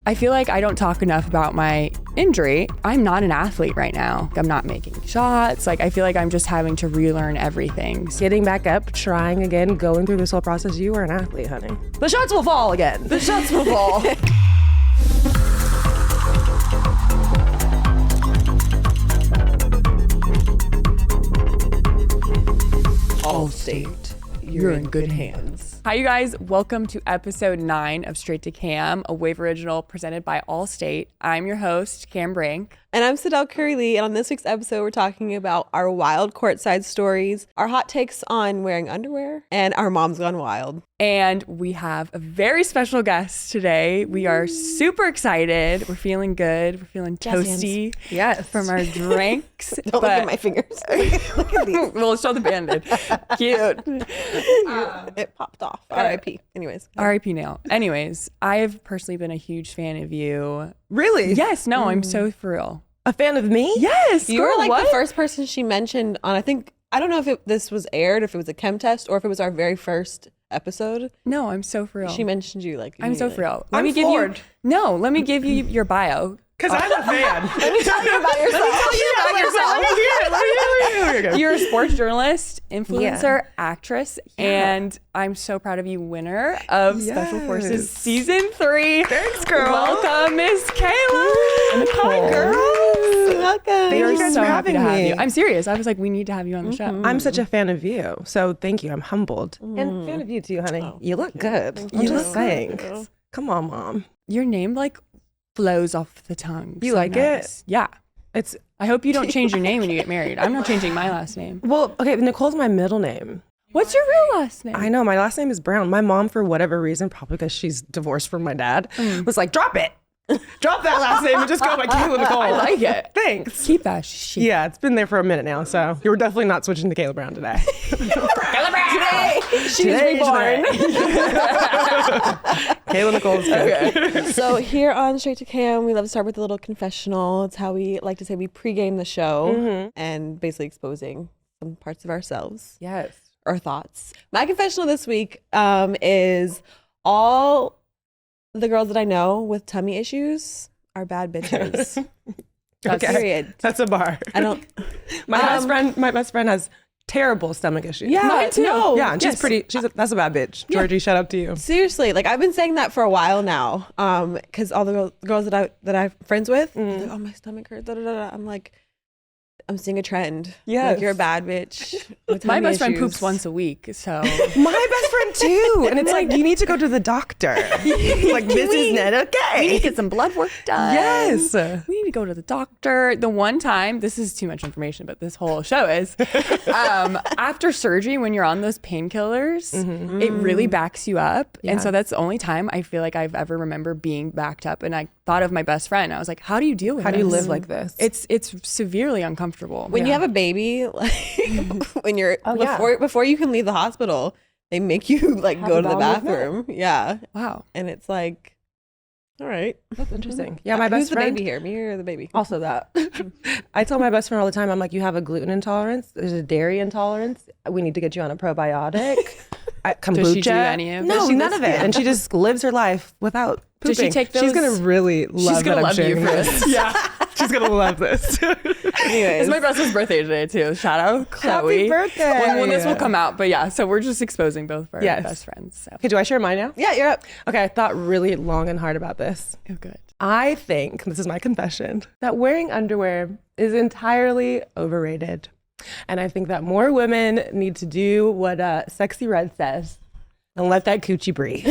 I feel like I don't talk enough about my injury. I'm not an athlete right now. I'm not making shots. Like, I feel like I'm just having to relearn everything. Getting back up, trying again, going through this whole process, you are an athlete, honey. The shots will fall again. The shots will fall. Allstate, you're in good hands. Hi, you guys. Welcome to episode 9 of Straight to Cam, a Wave original presented by Allstate. I'm your host, Cam Brink. And I'm Sadell Curley, and on this week's episode, we're talking about our wild courtside stories, our hot takes on wearing underwear, and our mom's gone wild. And we have a very special guest today. We are super excited. We're feeling good. We're feeling toasty. Yes. From our drinks. Don't look at my fingers. Look at these. We'll show the Band-Aid. Cute. It popped off. R.I.P. Anyways. R.I.P. Nail. Anyways, I've personally been a huge fan of you. Really? Yes. No, I'm so for real. A fan of me? Yes. You were like the first person she mentioned on, I don't know if this was aired, if it was a chem test, or if it was our very first episode. No, I'm so for real. She mentioned you like I'm so for real. Let me give you your bio. Because I'm a fan. Let me tell you about yourself. You're a sports journalist, influencer, actress, and I'm so proud of you, winner of Special Forces Season 3. Thanks, girl. Welcome, Miss Kayla Nicole. Hi, girls. Welcome. Thank you guys so for happy to having have me. you. I'm serious. I was like, we need to have you on the show. I'm such a fan of you, so thank you. I'm humbled. And fan of you too, honey. You look good. I'm just saying. Come on, Mom. Your name flows off the tongue. You like it? Yeah. It's I hope you don't change your name when you get married. I'm not changing my last name. well, okay, Nicole's my middle name. What's your real last name? I know, my last name is Brown. My mom, for whatever reason, probably because she's divorced from my dad, was like, drop it. Drop that last name and just go by Kayla Nicole. I like it. Thanks. Keep that shit. Yeah, it's been there for a minute now, so you're definitely not switching to Kayla Brown today. Kayla Brown! Today, she's reborn. Kayla Nicole's good. Okay. So here on Straight to Cam, we love to start with a little confessional. It's how we like to say we pregame the show and basically exposing some parts of ourselves. Yes. Or thoughts. My confessional this week is all the girls that I know with tummy issues are bad bitches. That's period. That's a bar. I don't. My best friend has terrible stomach issues. Yeah, mine too. No, Yeah, and she's pretty. That's a bad bitch. Georgie, shout out to you. Seriously, I've been saying that for a while now. Because all the girls that I'm friends with, they're like, oh, my stomach hurts. Da, da, da, da. I'm like, I'm seeing a trend. Yes. You're a bad bitch. with My tummy best friend issues. poops once a week, so My best friend too. And it's like, you need to go to the doctor. Like, this is not okay. we need to get some blood work done. Yes. We need to go to the doctor. The one time, this is too much information, but this whole show is, after surgery, when you're on those painkillers, it really backs you up. Yeah. And so that's the only time I feel like I've ever remember being backed up. And I thought of my best friend. I was like, how do you deal with this? How do you live like this? It's severely uncomfortable. When you have a baby, when you're before you can leave the hospital, they make you go to the bathroom. Yeah. Wow. And it's like, all right. That's interesting. Yeah, my best Who's friend. the baby here? Me or the baby? Also that. I tell my best friend all the time, I'm like, you have a gluten intolerance. There's a dairy intolerance. We need to get you on a probiotic. Kombucha. Does she do any of it? No, none of it. And she just lives her life without pooping. Does she take those? She's going to really love She's gonna love you for this. Yeah. She's going to love this. Anyways. It's my best friend's birthday today too. Shout out Chloe. Happy birthday. When this will come out, but yeah, so we're just exposing both of our best friends. So. Okay, do I share mine now? Yeah, you're up. Okay, I thought really long and hard about this. Oh, good. I think, this is my confession, that wearing underwear is entirely overrated. And I think that more women need to do what Sexy Red says and let that coochie breathe.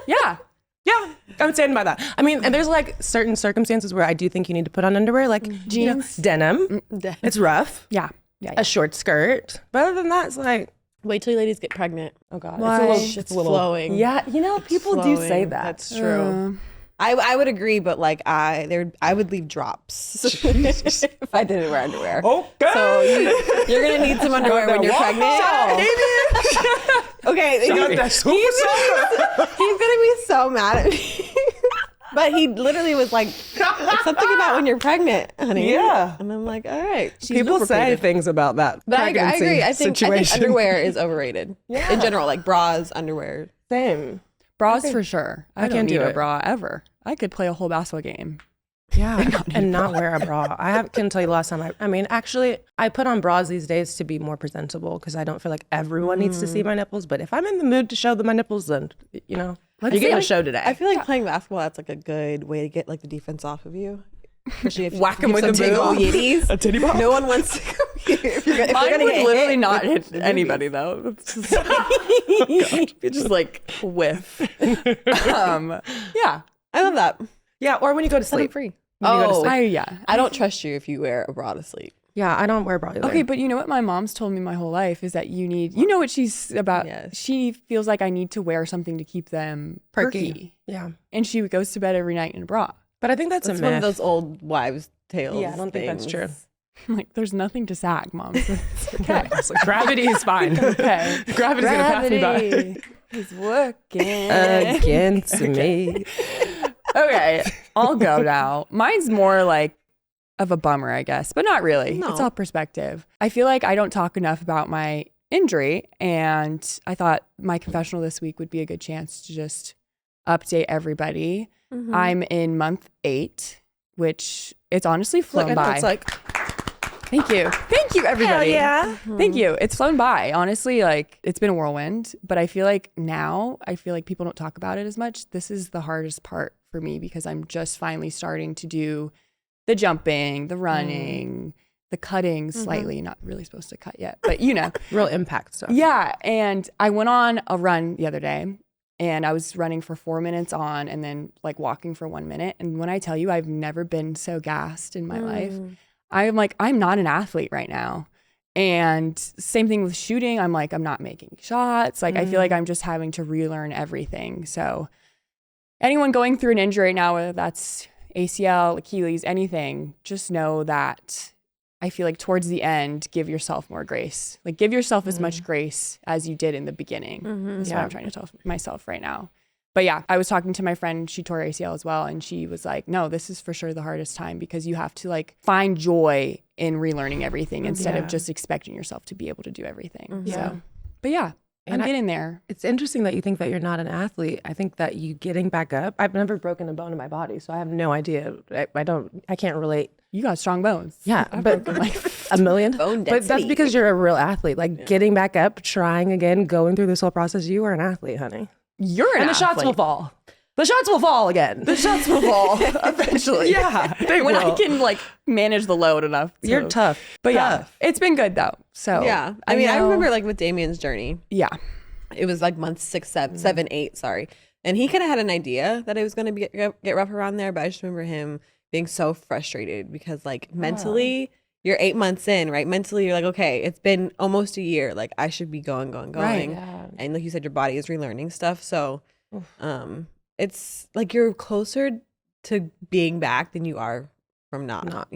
Yeah. Yeah, I'm standing by that. I mean, and there's certain circumstances where I do think you need to put on underwear, like jeans, denim. It's rough. Yeah. A short skirt. But other than that, it's like, wait till you ladies get pregnant. oh God. Why? It's flowing. Yeah, people do say that. That's true. I would agree, but I would leave drops if I didn't wear underwear. Okay. So you're gonna need some underwear when you're pregnant. Okay, he's gonna be so mad at me. But he literally was like, it's something about when you're pregnant, honey. Yeah. And I'm like, all right. People say things about that. But I agree. I think underwear is overrated. Yeah. In general, bras, underwear. Same. Bras for sure. I can't don't do need a it. bra ever. I could play a whole basketball game. Yeah, and not wear a bra. Can tell you the last time. I mean, actually, I put on bras these days to be more presentable because I don't feel like everyone needs to see my nipples. But if I'm in the mood to show them my nipples, then you're getting a show today. I feel like playing basketball, that's like a good way to get like the defense off of you. Especially if Whack them with a yitties. A titty ball. No one wants to come here. If you're Mine would literally hit, not hit anybody though. It's just, you just like whiff. Yeah, I love that. Yeah, or when you go to Set it sleep. free. I don't trust you if you wear a bra to sleep. Yeah, I don't wear a bra either. Okay, but you know what my mom's told me my whole life is that what she's about. Yes. She feels like I need to wear something to keep them perky. Yeah, And she goes to bed every night in a bra. but I think that's a myth. one of those old wives' tales. Yeah, I don't think that's true. I'm like, there's nothing to sag, Mom. It's okay. Gravity is fine. Okay. Gravity's gonna pass me by. Is working Against me. Okay, I'll go now. Mine's more like of a bummer, I guess, but not really. No. It's all perspective. I feel like I don't talk enough about my injury, and I thought my confessional this week would be a good chance to just update everybody. Mm-hmm. I'm in month 8, which it's honestly flown by. It's like, Thank you, everybody. hell yeah. Thank you. It's flown by. Honestly, like it's been a whirlwind, but I feel like people don't talk about it as much. This is the hardest part for me because I'm just finally starting to do the jumping, the running, the cutting slightly. Not really supposed to cut yet, but Real impact stuff. Yeah. And I went on a run the other day and I was running for 4 minutes on and then like walking for 1 minute. And when I tell you I've never been so gassed in my life, I'm like, I'm not an athlete right now. And same thing with shooting. I'm like, I'm not making shots. Like, I feel like I'm just having to relearn everything. So anyone going through an injury right now, whether that's ACL, Achilles, anything, just know that I feel like towards the end, give yourself more grace. Like give yourself as much grace as you did in the beginning. That's what I'm trying to tell myself right now. But yeah, I was talking to my friend, she tore ACL as well. And she was like, no, this is for sure the hardest time because you have to like find joy in relearning everything instead of just expecting yourself to be able to do everything. So, but yeah, I'm getting there. It's interesting that you think that you're not an athlete. I think that you getting back up, I've never broken a bone in my body, so I have no idea. I can't relate. You got strong bones. Yeah, but like a million. Bone But that's density. because you're a real athlete. Like getting back up, trying again, going through this whole process, you are an athlete, honey. You're an And the shots will fall. The shots will fall again. The shots will fall eventually. Yeah, they when will. I can like manage the load enough. You're tough. But yeah, it's been good though. So Yeah. I mean, I remember like with Damien's journey, Yeah. it was like month 6, 7, 8, sorry. And he kind of had an idea that it was going to get rough around there. But I just remember him being so frustrated because like mentally, you're 8 months in, right? Mentally, you're like, okay, it's been almost a year. Like I should be going. Right. Yeah. And like you said, your body is relearning stuff. So it's like you're closer to being back than you are from not.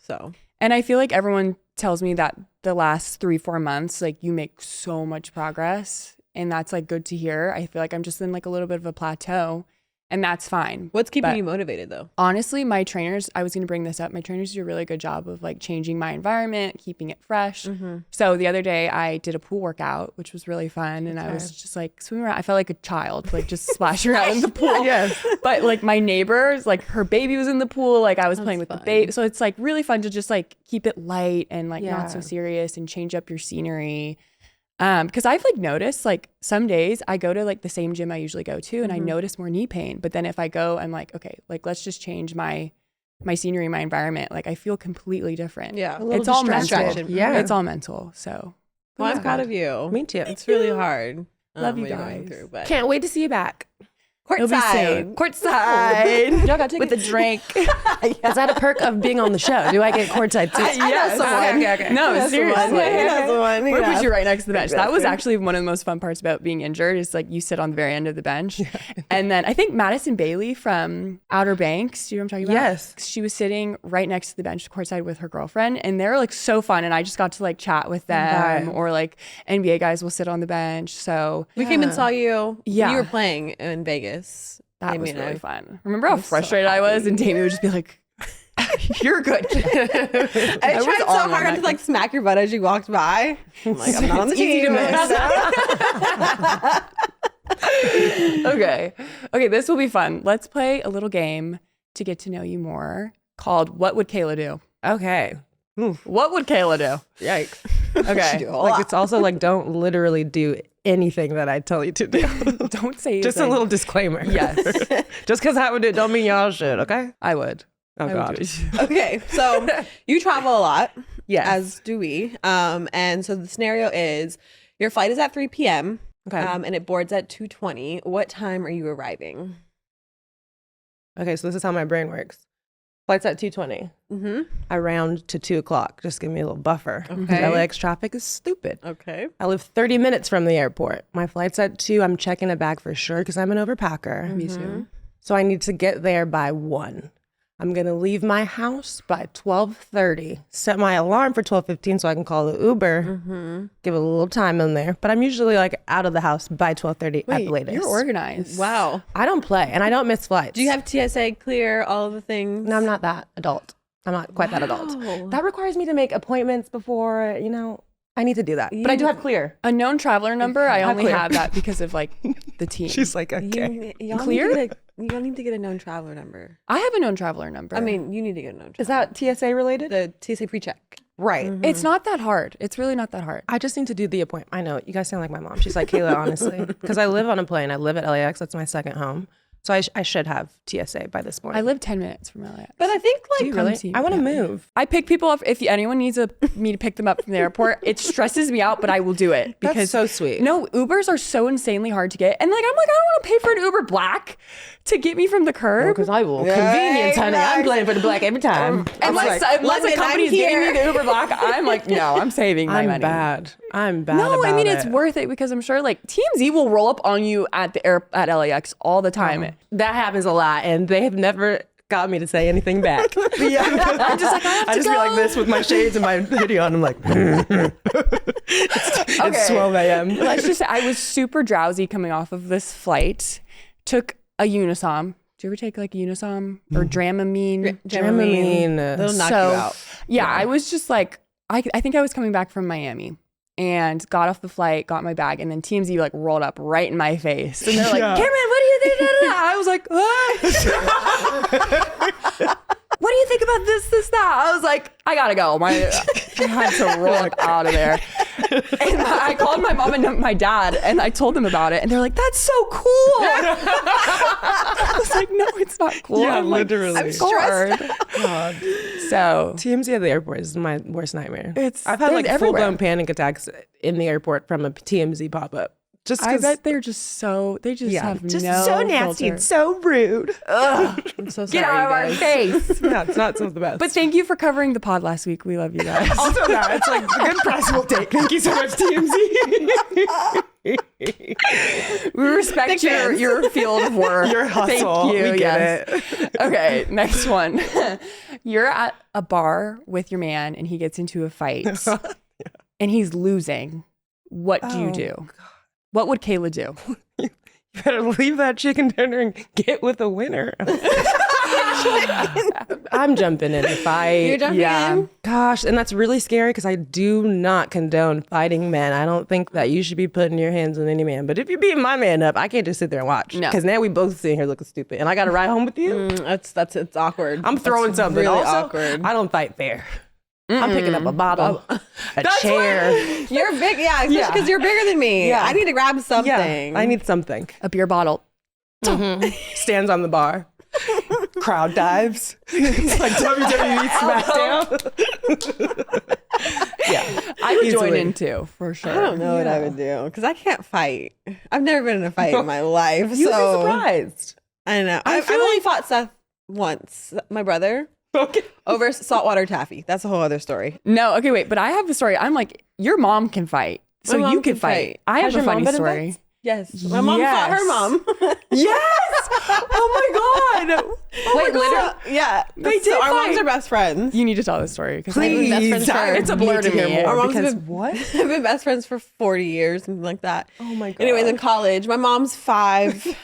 So. And I feel like everyone tells me that the last 3-4 months, like you make so much progress and that's like good to hear. I feel like I'm just in like a little bit of a plateau and that's fine. What's keeping But you motivated though? honestly, my trainers, I was going to bring this up. My trainers do a really good job of like changing my environment, keeping it fresh. So the other day I did a pool workout, which was really fun. And I was just like swimming around. I felt like a child, like just splashing around in the pool. Yes. But like my neighbors, like her baby was in the pool. Like I was playing with the fun. baby. So it's like really fun to just like keep it light and like not so Yeah. serious and change up your scenery. Because I've like noticed like some days I go to like the same gym I usually go to and I notice more knee pain. But then if I go, I'm like, okay, like let's just change my scenery, my environment. Like I feel completely different. Yeah. It's all mental. distraction. Yeah. It's all mental. So Well, I'm proud of you. Me too. It's really hard. Love you what you're going guys. through, but Can't wait to see you back. it'll be soon. Courtside. Y'all got with a drink. Is that a perk of being on the show? Do I get courtside seats? I know someone. Okay. No, seriously. He We'll knows. put you right next to the bench. That was actually one of the most fun parts about being injured is like you sit on the very end of the bench. And then I think Madison Bailey from Outer Banks, do you know what I'm talking about? Yes. She was sitting right next to the bench courtside with her girlfriend and they're like so fun. And I just got to like chat with them Right. or like NBA guys will sit on the bench. So We came and saw you. Yeah. You were playing in Vegas. that was Damien and really I. fun. Remember how frustrated I was and Damien would just be like, you're good. I was tried so on hard that not to like smack your butt as you walked by. I'm like, I'm not on the team. Okay. Okay, this will be fun. Let's play a little game to get to know you more called What Would Kayla Do? Okay. What would Kayla do? Yikes. Okay. Like, it's also like, don't literally do anything that I tell you to do. Don't say Just a anything. little disclaimer. Yes. Just because I would do it don't mean y'all should, okay? I would. Oh, I would God. do it. Okay, so you travel a lot, Yes. as do we. And so the scenario is your flight is at 3 p.m. Okay. And it boards at 2:20. What time are you arriving? Okay, so this is how my brain works. Flight's at 2:20. Mm-hmm. I round to 2 o'clock. Just give me a little buffer. Okay. LAX traffic is stupid. Okay. I live 30 minutes from the airport. My flight's at 2. I'm checking a bag for sure because I'm an overpacker. Me too. So I need to get there by 1. I'm going to leave my house by 12:30. Set my alarm for 12:15 so I can call the Uber. Give it a little time in there. But I'm usually like out of the house by 12:30 at the latest. You're organized. Wow. I don't play and I don't miss flights. Do you have TSA clear, all of the things? No, I'm not that adult. I'm not quite that adult. That requires me to make appointments before, I need to do that. But I do have clear. A known traveler number, I only clear. have that because of like the team. like, Y'all Clear? Y'all need to get a known traveler number. I have a known traveler number. I mean, you need to get a known traveler. Is that TSA related? the TSA pre-check? Right. it's not that hard. It's really not that hard. I just need to do the appointment. I know. You guys sound like my mom. She's like, Kayla, honestly. Because I live on a plane. I live at LAX. That's my second home. So I should have TSA by this point. I live 10 minutes from LAX. But I think Do you really? to you, I want to yeah. move. I pick people up. If anyone needs me to pick them up from the airport, it stresses me out, but I will do it because That's so sweet. No, Ubers are so insanely hard to get, and like I don't want to pay for an Uber Black to get me from the curb. Because I will. Convenience, honey. I'm playing for the black every time. Unless a London, company is I'm giving me here. the Uber Black, I'm like, no, I'm saving my money. I'm bad. No, I mean it's it. worth it because I'm sure like TMZ will roll up on you at the at LAX all the time. That happens a lot, and they have never got me to say anything back. I'm just like, I just be like this with my shades and my hoodie on. I'm like, it's 12 a.m. Let's just say I was super drowsy coming off of this flight. Took a Unisom. Do you ever take like a Unisom or Dramamine? Dramamine. They'll knock you out. Yeah, I was just like, I think I was coming back from Miami and got off the flight, got my bag, and then TMZ like rolled up right in my face. And they're like, Cameron, what do you think? I was like, what do you think about this, that? I was like, I gotta go. I had to roll out of there. And I called my mom and my dad and I told them about it. And they're like, that's so cool. I was like, no, it's not cool. Yeah, I'm like, literally. I'm scared. God. So TMZ at the airport is my worst nightmare. It's- I've had they're like everywhere. full-blown panic attacks in the airport from a TMZ pop-up. Just I 'cause- bet they're just so, they just have just no so nasty filter. and so rude. I'm so sorry. Get out of our guys. face. Yeah, it's not some of the best. But thank you for covering the pod last week. We love you guys. also, no, it's like a good press will take. Thank you so much, TMZ. We respect your field of work. Your hustle. Thank you. We get it. Okay, next one. You're at a bar with your man and he gets into a fight and he's losing. What do you do? What would Kayla do? You better leave that chicken dinner and get with a winner. I'm jumping in a fight. You're jumping in? Gosh, and that's really scary because I do not condone fighting men. I don't think that you should be putting your hands on any man. But if you're beating my man up, I can't just sit there and watch. No. Because now we both sitting here looking stupid. And I got to ride home with you? It's awkward. I'm throwing something. really Also, awkward. I don't fight fair. I'm picking up a bottle, a chair. You're big, yeah, especially because you're bigger than me. Yeah. I need to grab something. Yeah, I need something. A beer bottle. Stands on the bar. Crowd dives. It's like WWE SmackDown. Yeah, I would join easily. in too, for sure. I don't know what I would do because I can't fight. I've never been in a fight in my life. You'd so be surprised. I know. I've only fought Seth once, my brother, Okay. over saltwater taffy. That's a whole other story. No, okay, wait, but I have the story. I'm like, your mom can fight. So My mom you can can fight. fight. I Has have a your mom funny been in story. fights? Yes. My mom fought her mom. Yes. Oh my God. Wait, literally. Yeah. They did Our moms fight. are best friends. You need to tell this story because Please. Best friends for- it's a blur to me. Our moms because have been, what? have been best friends for 40 years, something like that. Oh my God. Anyways, in college, my mom's 5'4",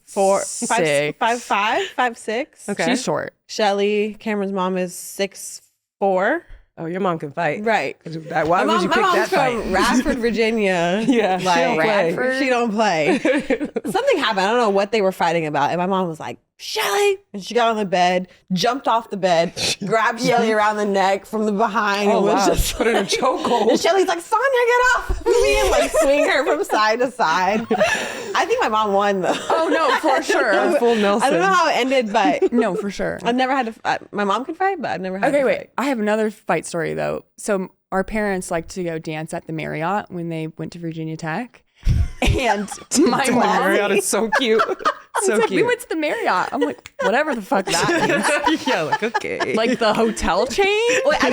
6'. 5'6". Okay. She's short. Shelly, Cameron's mom, is 6'4". oh, your mom can fight. Right. Why would you pick my that mom's fight? from Radford, Virginia. Yeah, like, she don't play. Something happened. I don't know what they were fighting about. And my mom was like, Shelly. And she got on the bed, jumped off the bed, grabbed Shelly around the neck from the behind. And was just put her in a chokehold. And Shelly's like, Sonia, get off me, and like swing her from side to side. I think my mom won though. Oh no, for sure. Full Nelson. I don't know how it ended, but No, for sure. I've never had to. My mom can fight, but I've never had. Okay, to wait. fight. I have another fight story though. So our parents liked to go dance at the Marriott when they went to Virginia Tech. And my The mom, Marriott is so cute. So like, cute. we went to the Marriott. I'm like, whatever the fuck that means. Yeah, like, okay. Like the hotel chain? Wait, I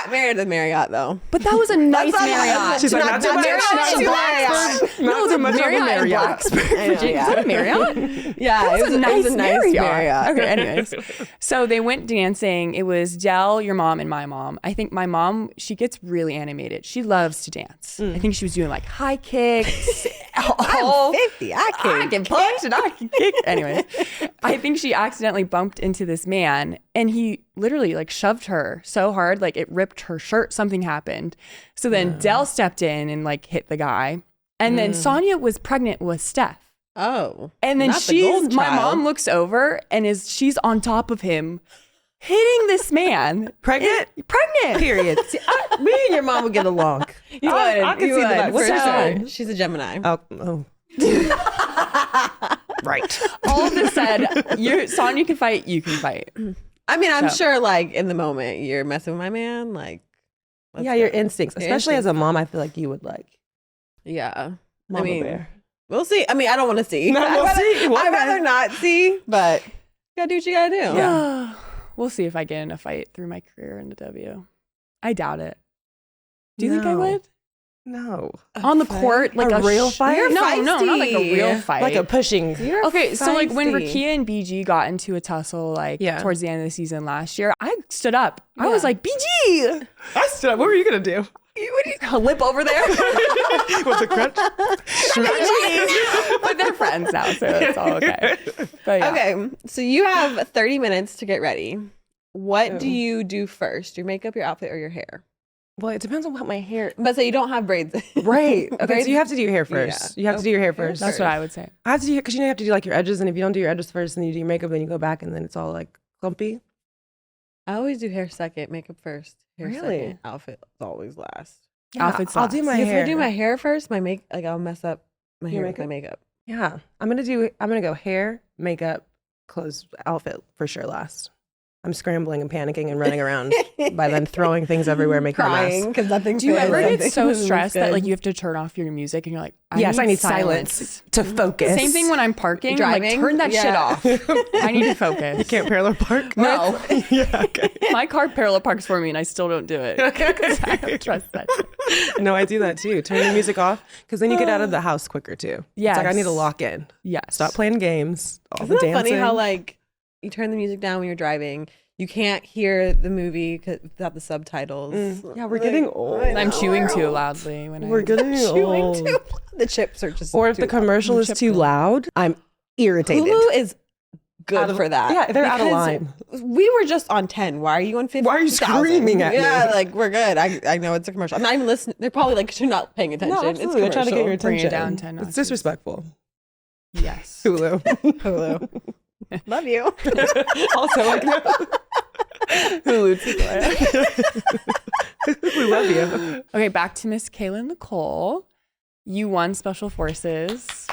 got married at the Marriott though. But that was a nice Marriott. She's like, not too much. Not too much. Not too much of a Marriott in Marriott. Blacksburg, Virginia. Is that a Marriott? Yeah, It was a nice Marriott. Marriott. Okay, anyways. So they went dancing. It was Dell, your mom, and my mom. I think my mom, she gets really animated. She loves to dance. I think she was doing like high kicks. I'm 50. I can punch and I can kick. Anyway, I think she accidentally bumped into this man and he literally like shoved her so hard, like it ripped her shirt. Something happened. So then Dell stepped in and like hit the guy. And then Sonia was pregnant with Steph. Oh. And then not the golden my child. mom looks over and she's on top of him, hitting this man. Pregnant? Pregnant. Period. See, me and your mom would get along. You would. I can You see the would. vibe. What's For her sure. sign? She's a Gemini. Oh. Right. All of this said, Sonia can fight, you can fight. I mean, I'm So. sure like in the moment you're messing with my man. Like, let's Yeah, your go. instincts. Your Especially as instincts. a mom, I feel like you would like Yeah. Mama I mean, bear. we'll see. I mean, I don't want to see. No, we'll see. I'd rather not see, but you gotta do what you gotta do. Yeah. We'll see if I get in a fight through my career in the W. I doubt it. Do you think I No. would? No. On the court, like A real fight? You're No, not like a real feisty. fight. Like a pushing. You're Okay, so like when feisty. Rakia and BG got into a tussle like Yeah. towards the end of the season last year, I stood up. I Yeah. was like, BG! I stood up. What were you going to do? A lip over there. With the crutch? But they're friends now, so it's all okay. But yeah. Okay, so you have 30 minutes to get ready. What do you do first? Your makeup, your outfit, or your hair? Well, it depends on what my hair. But say you don't have braids. Right. Okay, Braids- so you have to do your hair first. Yeah. You have to do your hair first. That's what I would say. I have to do because you have to do like your edges, and if you don't do your edges first, and you do your makeup, then you go back, and then it's all like clumpy. I always do hair second, makeup first. Hair Really? second, outfit always last. Outfits I'll do last. my If hair. I do my hair first, I'll mess up my Your hair with my makeup? makeup. Yeah, I'm gonna go hair, makeup, clothes, outfit for sure last. I'm scrambling and panicking and running around by then throwing things everywhere, making a Crying mess. because nothing. Do you fits. ever get Nothing so looks stressed that good. like you have to turn off your music and you're like, Yes, I need silence to focus. Same thing when I'm parking. I'm like, Driving? turn that shit Yeah. off. I need to focus. You can't parallel park. No. Yeah. Okay. My car parallel parks for me and I still don't do it. 'Cause I don't trust that shit. No, I do that too. Turn the music off because then you get out of the house quicker too. Yes. It's like I need to lock in. Yes. Stop playing games. All Isn't the it funny dancing. how like you turn the music down when you're driving? You can't hear the movie without the subtitles. Yeah, we're getting old. I'm chewing too loudly when We're getting old. Too. The chips are just. Or if the commercial is too loud, I'm irritated. Hulu is good Out of- for that. yeah, they're out of because line. We were just on 10. Why are you on 50? Why are you screaming at me? Yeah, like we're good. I know it's a commercial. I'm not even listening. They're probably like, 'cause you're not paying attention. No, absolutely. They're It's trying to get your commercial. Bring it attention. down 10 It's notches. disrespectful. Yes. Hulu. Hulu. Love you. Also, like, no. Hulu too. We love you. Okay, back to Miss Kayla Nicole. You won Special Forces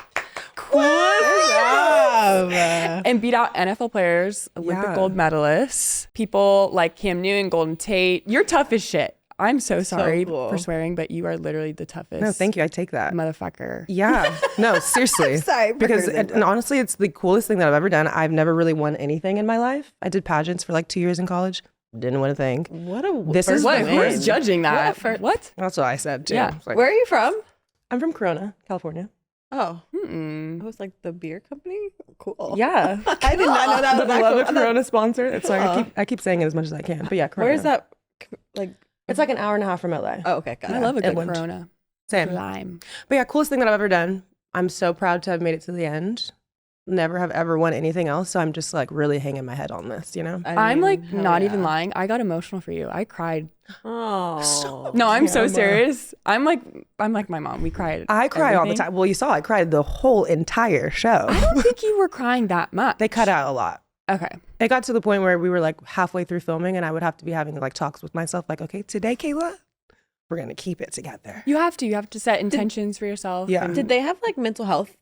and beat out NFL players, Olympic Yeah. gold medalists, people like Cam Newton, Golden Tate. You're tough as shit. I'm so sorry cool. for swearing, but you are literally the toughest. No, thank you. I take that. Motherfucker. Yeah. No, seriously. sorry for Because, hurting and honestly, it's the coolest thing that I've ever done. I've never really won anything in my life. I did pageants for like 2 years in college. Didn't win a thing. What a This is What? women. Who's judging that? What a What? That's what I said too. Yeah. It's like, Where are you from? I'm from Corona, California. Oh, Mm-mm. I was like the beer company. Cool. Yeah. I did not know that The was beloved actual. Corona sponsor. It's like I keep saying it as much as I can. But yeah, Corona. Where is that? Like, It's like an hour and a half from LA. oh, okay, got I it. love a good Inland. Corona. Same. Lime. But yeah, coolest thing that I've ever done. I'm so proud to have made it to the end. never have ever won anything else. So I'm just like really hanging my head on this, you know? I'm like not even lying. I got emotional for you. I cried. Oh. No, I'm so serious. I'm like my mom. We cried. I cry all the everything. time. Well, you saw I cried the whole entire show. I don't think you were crying that much. They cut out a lot. Okay. It got to the point where we were like halfway through filming and I would have to be having like talks with myself like, okay, today, Kayla, we're going to keep it together. You have to set intentions for yourself. Yeah. and- Did they have like mental health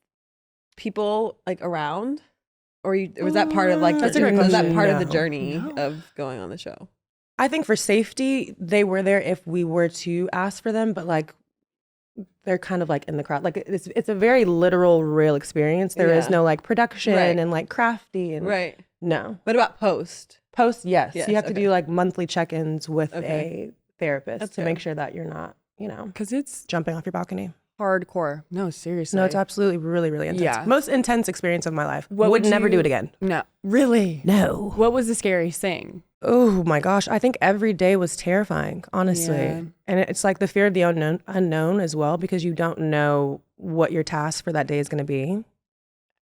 people like around? Or was that part of like, That's a great was that question. part of the No. journey No. of going on the show? I think for safety, they were there if we were to ask for them, but like they're kind of like in the crowd. Like it's a very literal, real experience. There is Yeah. no like production Right. and like crafty and Right. no. What about post? Post, yes. Yes, You have to okay. do like monthly check-ins with Okay. a therapist That's to good. make sure that you're not, you know, 'Cause it's jumping off your balcony. hardcore. No, seriously. No, it's absolutely really, really intense. Yeah. Most intense experience of my life. What would would never do you- it again. No. Really? No. What was the scariest thing? Oh my gosh. I think every day was terrifying, honestly. Yeah. And it's like the fear of the unknown as well, because you don't know what your task for that day is going to be.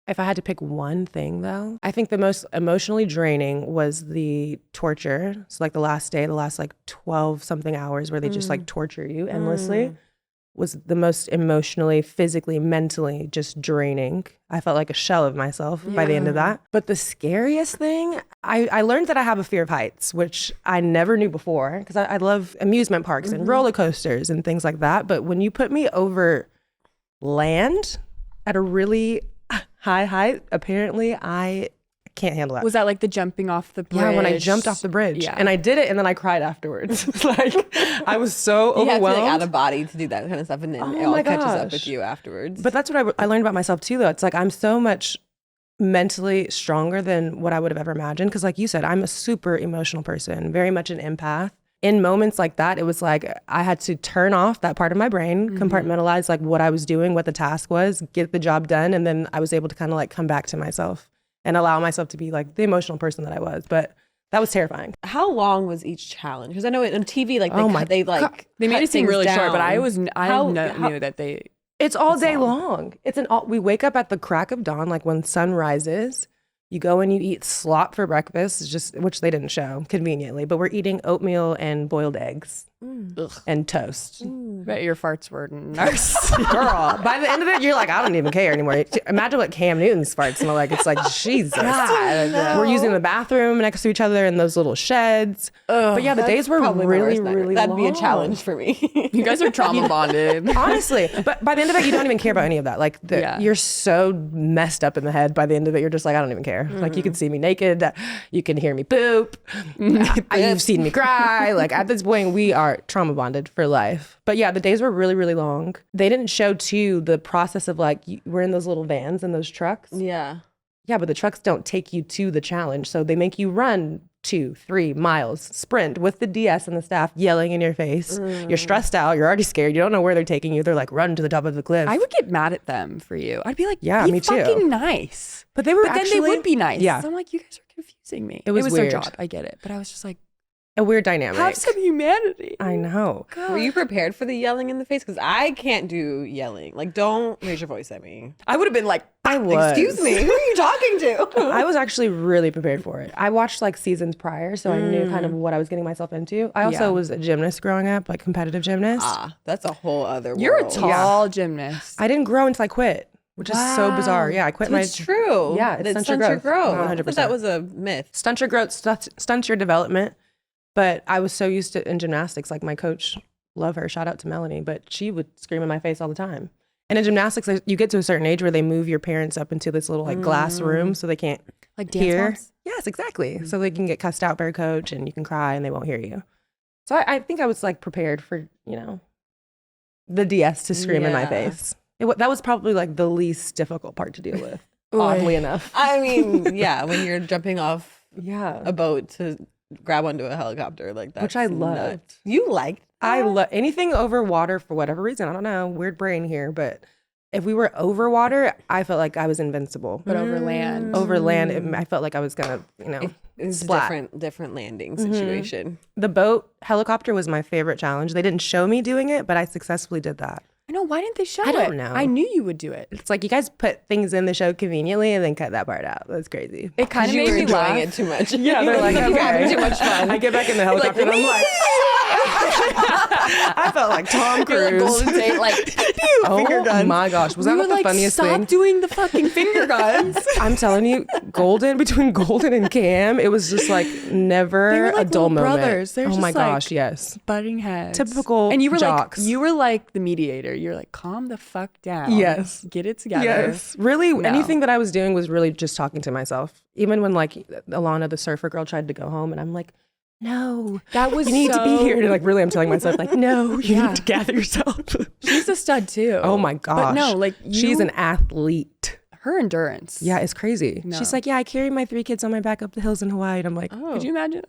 If I had to pick one thing though, I think the most emotionally draining was the torture. So like the last day, the last like 12 something hours where they just like torture you endlessly was the most emotionally, physically, mentally just draining. I felt like a shell of myself by the end of that. But the scariest thing, I learned that I have a fear of heights, which I never knew before because I love amusement parks and roller coasters and things like that. But when you put me over land at a really high height, apparently I can't handle that. Was that like the jumping off the bridge? Yeah, when I jumped off the bridge. Yeah. And I did it and then I cried afterwards. Like I was so You have to overwhelmed. like out of body to do that kind of stuff, and then Oh it all my catches up gosh. with you afterwards. But that's what I learned about myself too, though. It's like I'm so much mentally stronger than what I would have ever imagined. Because like you said, I'm a super emotional person, very much an empath. In moments like that, it was like I had to turn off that part of my brain, compartmentalize like what I was doing, what the task was, get the job done. And then I was able to kind of like come back to myself and allow myself to be like the emotional person that I was. But that was terrifying. how long was each challenge? Because I know on TV, like they They made it seem things really short, but down. How- knew that they. It's all day long. We wake up at the crack of dawn, like when sun rises. You go and you eat slop for breakfast, which they didn't show conveniently, but we're eating oatmeal and boiled eggs and toast. Bet your farts were nice. Girl, by the end of it, you're like, I don't even care anymore. Imagine what Cam Newton's farts smell like. It's like, Jesus. We're using the bathroom next to each other in those little sheds. But yeah, the days were Probably my really, worst nightmare. really That'd long. be a challenge for me. You guys are trauma bonded. Honestly, but by the end of it, you don't even care about any of that. Like, Yeah. you're so messed up in the head. By the end of it, you're just like, I don't even care. Like, you can see me naked, you can hear me poop, you've seen me cry. Like, at this point, we are trauma bonded for life. But yeah, the days were really, really long. They didn't show too the process of like we're in those little vans and those trucks. Yeah. Yeah, but the trucks don't take you to the challenge, so they make you run 2-3 miles, sprint with the DS and the staff yelling in your face. You're stressed out. You're already scared. You don't know where they're taking you. They're like, run to the top of the cliff. I would get mad at them for you. I'd be like, Yeah, be me too. fucking nice. but they were But then they would be nice. Yeah. So I'm like, you guys are confusing me. It was their weird. job. I get it. But I was just like, a weird dynamic. have some humanity. I know. Were you prepared for the yelling in the face? Because I can't do yelling. Like, don't raise your voice at me. I would have been like, I was. Excuse me, who are you talking to? I was actually really prepared for it. I watched like seasons prior, so I knew kind of what I was getting myself into. I also Yeah. was a gymnast growing up, like competitive gymnast. That's a whole other world. you're a tall gymnast. I didn't grow until I quit, which is so bizarre. Yeah, I quit It's true. Yeah, it That stunts your growth. I 100%. thought that was a myth. Stunt your growth, stunts your development. But I was so used to in gymnastics, like my coach, love her, shout out to Melanie, but she would scream in my face all the time. And in gymnastics, you get to a certain age where they move your parents up into this little like glass room so they can't like dance hear. moms? Yes, exactly. So they can get cussed out by a coach and you can cry and they won't hear you. So I think I was like prepared for, the DS to scream in my Yeah. face. That was probably like the least difficult part to deal with, oddly enough. I mean, yeah, when you're jumping off Yeah. a boat to grab onto a helicopter like that. Which I loved. nuts. You liked I that? love anything over water for whatever reason. I don't know, weird brain here, but if we were over water, I felt like I was invincible. But over land. Over land, I felt like I was gonna, It's a splat. different landing situation. The boat helicopter was my favorite challenge. They didn't show me doing it, but I successfully did that. I know No, why didn't they show it? I don't know. I knew you would do it. It's like you guys put things in the show conveniently and then cut that part out. That's crazy. It kind of You made were me enjoying laugh. it too much. Yeah, they're like, You were having okay. too much fun. I get back in the helicopter and I'm like, I felt like Tom Cruise. You're like Golden State, like, pew, finger Oh guns. my gosh, was We that were not the like, funniest stop thing? doing the fucking finger guns. I'm telling you, between Golden and Cam, it was just like never They were like a dull little moment. brothers. They're Oh just my like- gosh, yes. Butting heads. Typical And you were jocks. like, you were like the mediator. You're like, calm the fuck down. Yes. Get it together. Yes. Really, No. anything that I was doing was really just talking to myself. Even when like Alana, the surfer girl, tried to go home and I'm like, no, That was you need to be so- here. And like really, I'm telling myself like, no, you Yeah. need to gather yourself. She's a stud too. Oh my gosh. But no, like she's an athlete. her endurance. Yeah, it's crazy. No. She's like, yeah, I carry my 3 kids on my back up the hills in Hawaii. And I'm like, Oh, Could you imagine?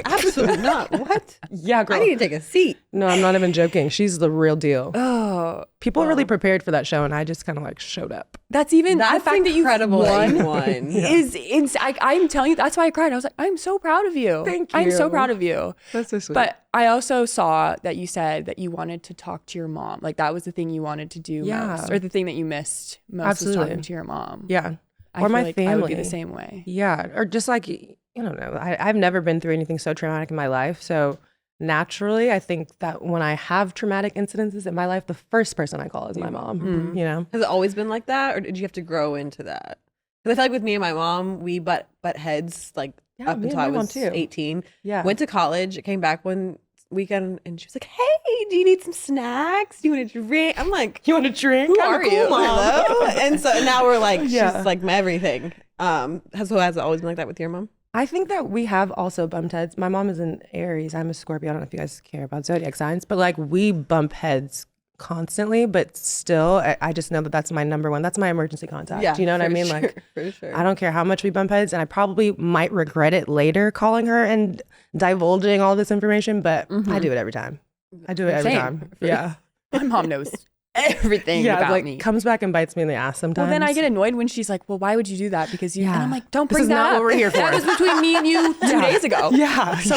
absolutely not. What? yeah, girl. I need to take a seat. No, I'm not even joking. She's the real deal. Oh, People really prepared for that show, and I just kind of like showed up. that's even That's the fact that you incredible that you won. won. Is I'm telling you, that's why I cried. I was like, I'm so proud of you. Thank I'm so you. proud of you. That's so sweet. But I also saw that you said that you wanted to talk to your mom. Like that was the thing you wanted to do Yeah. most, or the thing that you missed most was Absolutely. talking to your mom. yeah, I or feel my like family. I would be the same way. Yeah, or just like I don't know. I've never been through anything so traumatic in my life, so naturally, I think that when I have traumatic incidences in my life, the first person I call is my mom. You know, Has it always been like that, or did you have to grow into that? Because I feel like with me and my mom, we butt heads like Yeah, up me and until my I mom was too. 18. Yeah. Went to college, came back one weekend, and she was like, "Hey, do you need some snacks? Do you want to drink?" I'm like, you want to drink? "Who I'm a are cool you?" mom. Hello? And so now we're like, Yeah. she's like my everything. Has it always been like that with your mom? I think that we have also bumped heads. My mom is an Aries. I'm a Scorpio. I don't know if you guys care about zodiac signs, but like we bump heads constantly, but still, I just know that that's my number one. That's my emergency contact. Do you know what I for mean? sure, Like, for sure. I don't care how much we bump heads, and I probably might regret it later calling her and divulging all this information, but I do it every time. I do it every Same. time. Yeah. My mom knows everything Yeah, about like me. comes back and bites me in the ass sometimes. Well, then I get annoyed when she's like, "Well, why would you do that?" Because you. And Yeah. I'm like, "Don't This bring is that not up. what we're here for." That was between me and you 2 days ago. Yeah. So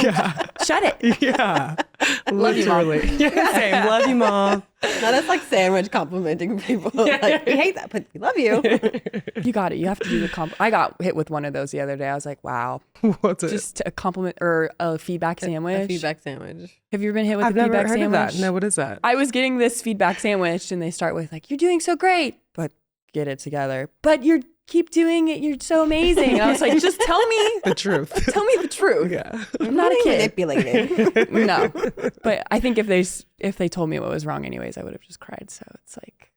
shut it. Yeah. Love you, Mom. Literally. Yeah, same. Love you, Mom. No, that's like sandwich complimenting people. Like, we hate that, but we love you. You got it. You have to do the comp. I got hit with one of those the other day. I was like, "Wow." What's it? Just a compliment or a feedback sandwich. A feedback sandwich. Have you ever been hit with I've a never feedback heard sandwich? of that. No, what is that? I was getting this feedback sandwich, and they start with like, "You're doing so great," but get it together. But you keep doing it. You're so amazing. And I was like, just tell me, The truth. tell me the truth. Yeah. I'm not a kid. Manipulated. No, but I think if they told me what was wrong, anyways, I would have just cried. So it's like,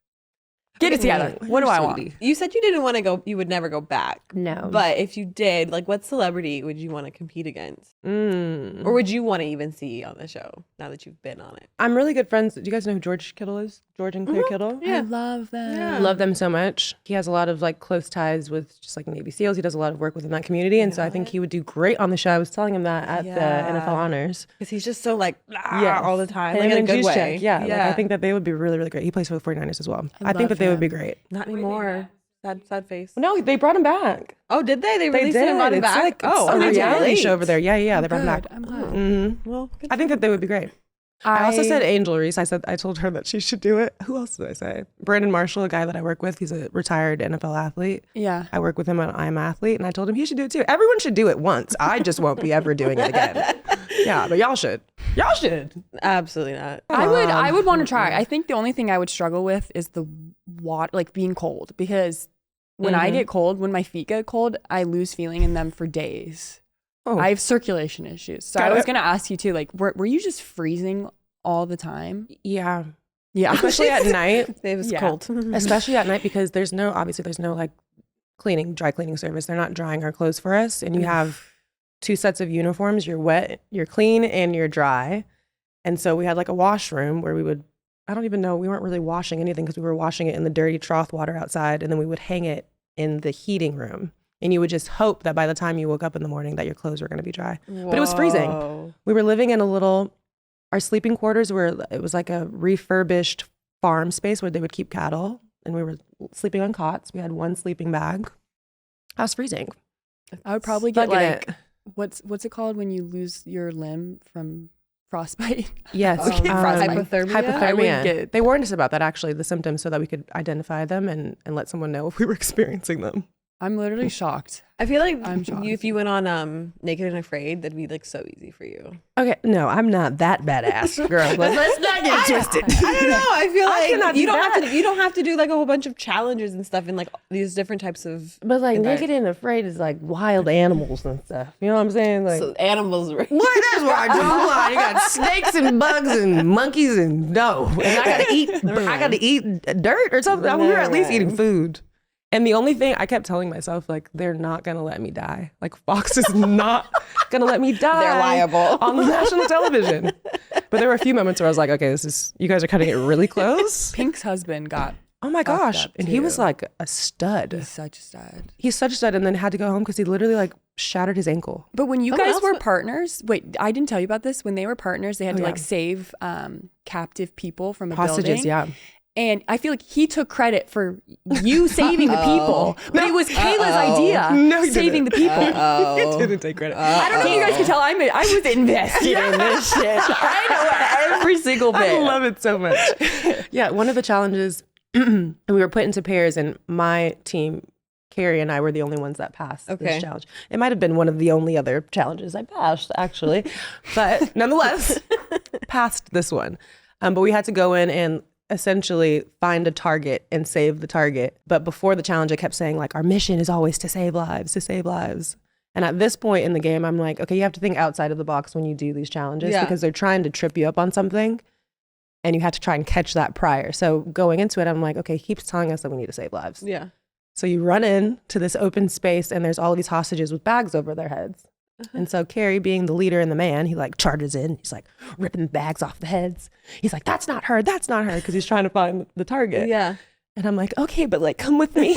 get it together. What do I want? You said you didn't want to go. You would never go back. No. But if you did, like, what celebrity would you want to compete against, or would you want to even see on the show now that you've been on it? I'm really good friends. Do you guys know who George Kittle is? George and Claire Kittle? I love them. Yeah. Love them so much. He has a lot of like close ties with just like Navy SEALs. He does a lot of work within that community. And so I think he would do great on the show. I was telling him that at the NFL Honors. Because he's just so like Yeah. all the time, Him like in a and good Juszczyk, way. Yeah. Like, I think that they would be really, really great. He plays for the 49ers as well. I think love that they would be him. great. Not anymore. Sad face. No, they brought him back. Oh, did they? They They released did. it and brought him It's back. like Oh, a I didn't reality relate. show over there. Yeah, they brought him Good. back. I'm glad. Mm-hmm. Well, good I think that they would be great. I also said Angel Reese. I told her that she should do it. Who else did I say? Brandon Marshall, a guy that I work with. He's a retired NFL athlete. Yeah. I work with him on I'm Athlete, and I told him he should do it too. Everyone should do it once. I just won't be ever doing it again. Yeah, but y'all should. Y'all should. absolutely not. I would want to try. I think the only thing I would struggle with is the water, like being cold, because when I get cold, when my feet get cold, I lose feeling in them for days. Oh. I have circulation issues. So Got I was it. going to ask you too, like, were you just freezing all the time? Yeah, Yeah. especially at night. It was Yeah. cold. Especially at night because there's no like dry cleaning service. They're not drying our clothes for us, and you have 2 sets of uniforms. You're wet, you're clean, and you're dry. And so we had like a washroom where we weren't really washing anything because we were washing it in the dirty trough water outside, and then we would hang it in the heating room. And you would just hope that by the time you woke up in the morning that your clothes were going to be dry. But it was freezing. Whoa. We were living in our sleeping quarters it was like a refurbished farm space where they would keep cattle, and we were sleeping on cots. We had 1 sleeping bag. I was freezing. I would probably get Stuck in like, it. what's it called when you lose your limb from frostbite. Yes. Hypothermia? Hypothermia. They warned us about that, actually, the symptoms, so that we could identify them and let someone know if we were experiencing them. I'm literally shocked. I feel like I'm shocked. if you went on Naked and Afraid, that'd be like so easy for you. Okay, no, I'm not that badass, girl. Let's not get twisted. I don't know. I feel like you that. don't have to do like a whole bunch of challenges and stuff in like these different types of. But like environment. Naked and Afraid is like wild animals and stuff. You know what I'm saying? Like So animals. Right? what? That's what I do. You got snakes and bugs and monkeys and no. And I gotta eat dirt or something. We were at least eating food. And the only thing I kept telling myself, like, they're not going to let me die. Like, Fox is not going to let me die. They're liable. On the national television. But there were a few moments where I was like, okay, you guys are cutting it really close. Pink's husband got Oh my gosh. And he too. was like a stud. He's such a stud. He's such a stud, and then had to go home because he literally like shattered his ankle. But when you Someone guys else were wa- partners, wait, I didn't tell you about this. When they were partners, they had to like save captive people from a Hostages, building. yeah. And I feel like he took credit for you saving the people, but it was Kayla's idea, saving the people. He didn't take credit. I don't know if you guys can tell. I was invested in this shit. I know every single bit. I love it so much. Yeah, one of the challenges, we were put into pairs, and my team, Carrie and I, were the only ones that passed this challenge. It might have been one of the only other challenges I passed, actually, but nonetheless, passed this one. But we had to go in and essentially find a target and save the target. But before the challenge, I kept saying, like, our mission is always to save lives, to save lives. And at this point in the game, I'm like, okay, you have to think outside of the box when you do these challenges because they're trying to trip you up on something and you have to try and catch that prior. So going into it, I'm like, okay, he keeps telling us that we need to save lives. Yeah. So you run in to this open space and there's all these hostages with bags over their heads. And so Carrie, being the leader and the man, he like charges in. He's like ripping bags off the heads. He's like, that's not her, because he's trying to find the target. Yeah. And I'm like, okay, but like, come with me.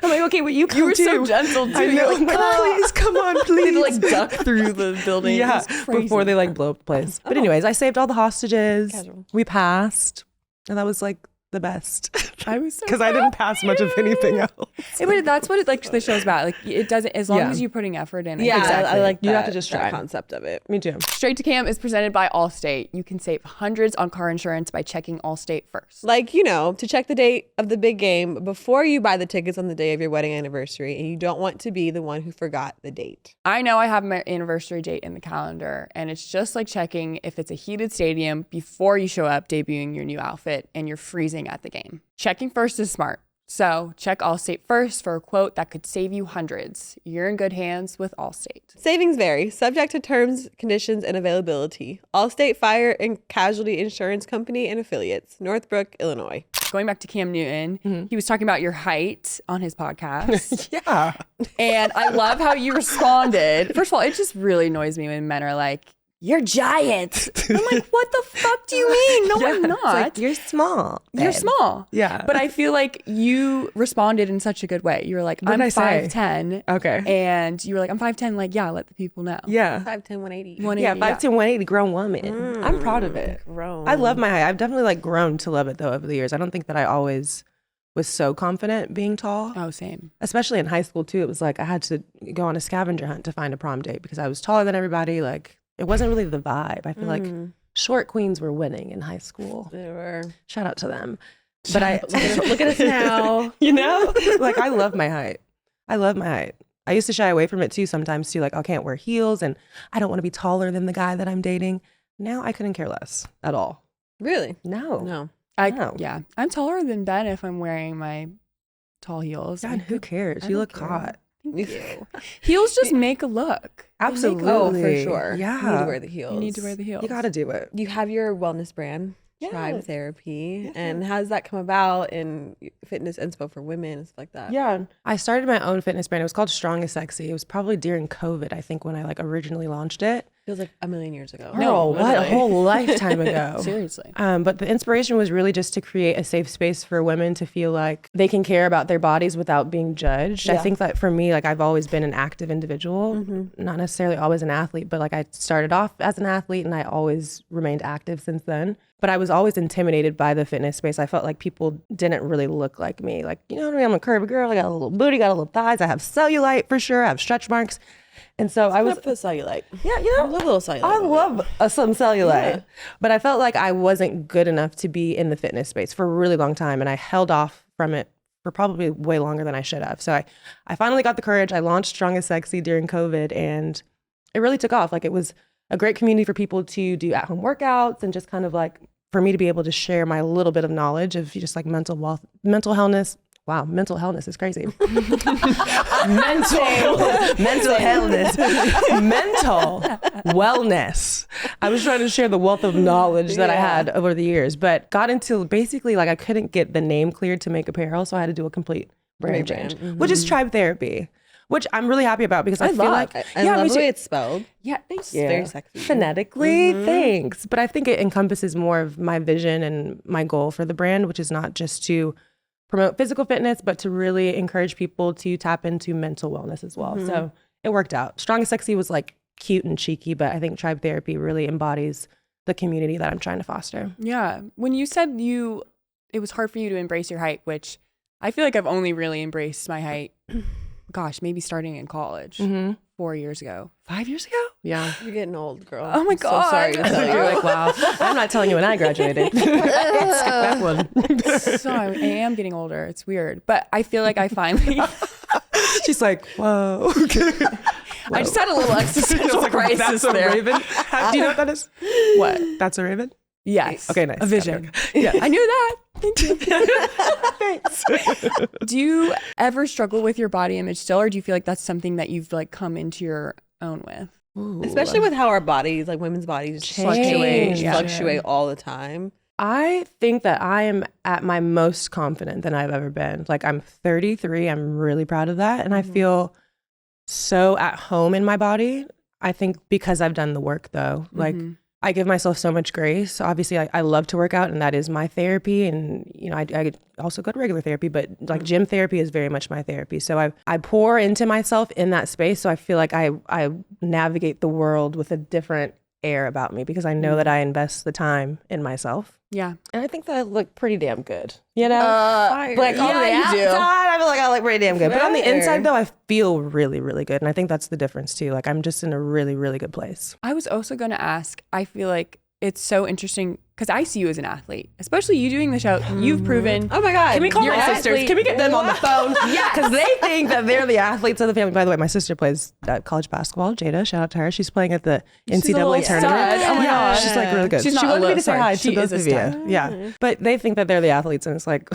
I'm like, okay, but you come You were too. so gentle too. I know. I'm like, please, come on, please. They like duck through the building. Yeah, It was crazy. before they like blow up the place. But anyways, I saved all the hostages. Casual. We passed. And that was like the best. I was so Because I didn't pass much of anything else. But that's what it like the show's about. Like it doesn't, as long as you're putting effort in. Yeah, Exactly. I like that. You have to just that try. concept of it. Me too. Straight to Cam is presented by Allstate. You can save hundreds on car insurance by checking Allstate first. Like, to check the date of the big game before you buy the tickets on the day of your wedding anniversary, and you don't want to be the one who forgot the date. I know I have my anniversary date in the calendar, and it's just like checking if it's a heated stadium before you show up debuting your new outfit and you're freezing at the game. Checking first is smart. So check Allstate first for a quote that could save you hundreds. You're in good hands with Allstate. Savings vary, subject to terms, conditions, and availability. Allstate Fire and Casualty Insurance Company and Affiliates, Northbrook, Illinois. Going back to Cam Newton, he was talking about your height on his podcast. Yeah. And I love how you responded. First of all, it just really annoys me when men are like, you're giant. I'm like, what the fuck do you mean? No, I'm not. It's like, you're small. You're babe. small. Yeah. But I feel like you responded in such a good way. You were like, What I'm did I say? 5'10". Okay. And you were like, I'm 5'10". Like, yeah, let the people know. Yeah. 5'10", 180. 180, Yeah, 5'10", 180, grown woman. I'm proud of it. Grown. I love my height. I've definitely like grown to love it though over the years. I don't think that I always was so confident being tall. Oh, same. Especially in high school too. It was like I had to go on a scavenger hunt to find a prom date because I was taller than everybody. Like it wasn't really the vibe. I feel like short queens were winning in high school. They were. Shout out to them. But I Look at us now. like I love my height. I love my height. I used to shy away from it too sometimes too. Like I can't wear heels and I don't want to be taller than the guy that I'm dating. Now I couldn't care less at all. Really? No. No. Yeah. I'm taller than Ben if I'm wearing my tall heels. God, who cares? You look hot. Thank you. Heels just make a look. Absolutely. Oh, for sure. Yeah. You need to wear the heels. You need to wear the heels. You got to do it. You have your wellness brand, Tribe Therepē. And how does that come about in fitness inspo for women and stuff like that? Yeah. I started my own fitness brand. It was called Strong is Sexy. It was probably during COVID, I think, when I like originally launched it. Feels like a million years ago. No, what? A literally. whole lifetime ago. Seriously. But the inspiration was really just to create a safe space for women to feel like they can care about their bodies without being judged. I think that for me, like I've always been an active individual, not necessarily always an athlete, but like I started off as an athlete and I always remained active since then. But but I was always intimidated by the fitness space. I felt like people didn't really look like me. Like, you know what I mean? I'm a curvy girl. I got a little booty, got a little thighs. I have cellulite for sure. I have stretch marks. And so I was the cellulite. Yeah, you know, I love a little cellulite. I love some cellulite, but I felt like I wasn't good enough to be in the fitness space for a really long time, and I held off from it for probably way longer than I should have. So I finally got the courage. I launched Strong as Sexy during COVID, and it really took off. Like, it was a great community for people to do at-home workouts, and just kind of like for me to be able to share my little bit of knowledge of just like mental wellness. Wow, mental wellness is crazy. mental wellness. I was trying to share the wealth of knowledge that I had over the years, but got into basically like I couldn't get the name cleared to make apparel, so I had to do a complete brand change, which is Tribe Therapy, which I'm really happy about because I feel like I love the way it's spelled. Yeah, thanks. It's very sexy. Phonetically, thanks. But I think it encompasses more of my vision and my goal for the brand, which is not just to promote physical fitness, but to really encourage people to tap into mental wellness as well. So it worked out. Strong and Sexy was like cute and cheeky, but I think Tribe Therapy really embodies the community that I'm trying to foster. Yeah. When you said it was hard for you to embrace your height, which I feel like I've only really embraced my height, gosh, maybe starting in college 4 years ago. 5 years ago? Yeah. You're getting old, girl. Oh my I'm God. So sorry to tell you. You're like, wow. I'm not telling you when I graduated. Skip that one. So I am getting older. It's weird. But I feel like I finally... She's like, whoa. I just had a little existential crisis That's a there. raven? Do you know what that is? What? That's a raven? Yes. Okay, nice. A vision. Okay. Yeah. I knew that. Thank you. Thanks. Do you ever struggle with your body image still, or do you feel like that's something that you've like come into your own with? Ooh. Especially with how our bodies, like women's bodies, Change. fluctuate all the time. I think that I am at my most confident than I've ever been. Like, I'm 33. I'm really proud of that. And I feel so at home in my body. I think because I've done the work though. Like, I give myself so much grace. Obviously, I love to work out, and that is my therapy. And, you know, I also go to regular therapy, but like gym therapy is very much my therapy. So I pour into myself in that space. So I feel like I navigate the world with a different air about me because I know that I invest the time in myself. Yeah. And I think that I look pretty damn good, you know? Like, on the outside, I feel like I look pretty damn good. But on the Fair. inside, though, I feel really, really good. And I think that's the difference, too. Like, I'm just in a really, really good place. I was also going to ask, I feel like it's so interesting because I see you as an athlete, especially you doing the show. You've proven. Oh my God. Can we call You're my an sisters? athlete. Can we get them on the phone? Yeah. Because they think that they're the athletes of the family. By the way, my sister plays college basketball. Jayda, shout out to her. She's playing at the She's a little NCAA tournament. stud. Oh my Yeah, gosh. she's like really good. She's She not wanted me alone. to say Sorry. hi She to both is a of you. stud. Yeah. But they think that they're the athletes, and it's like,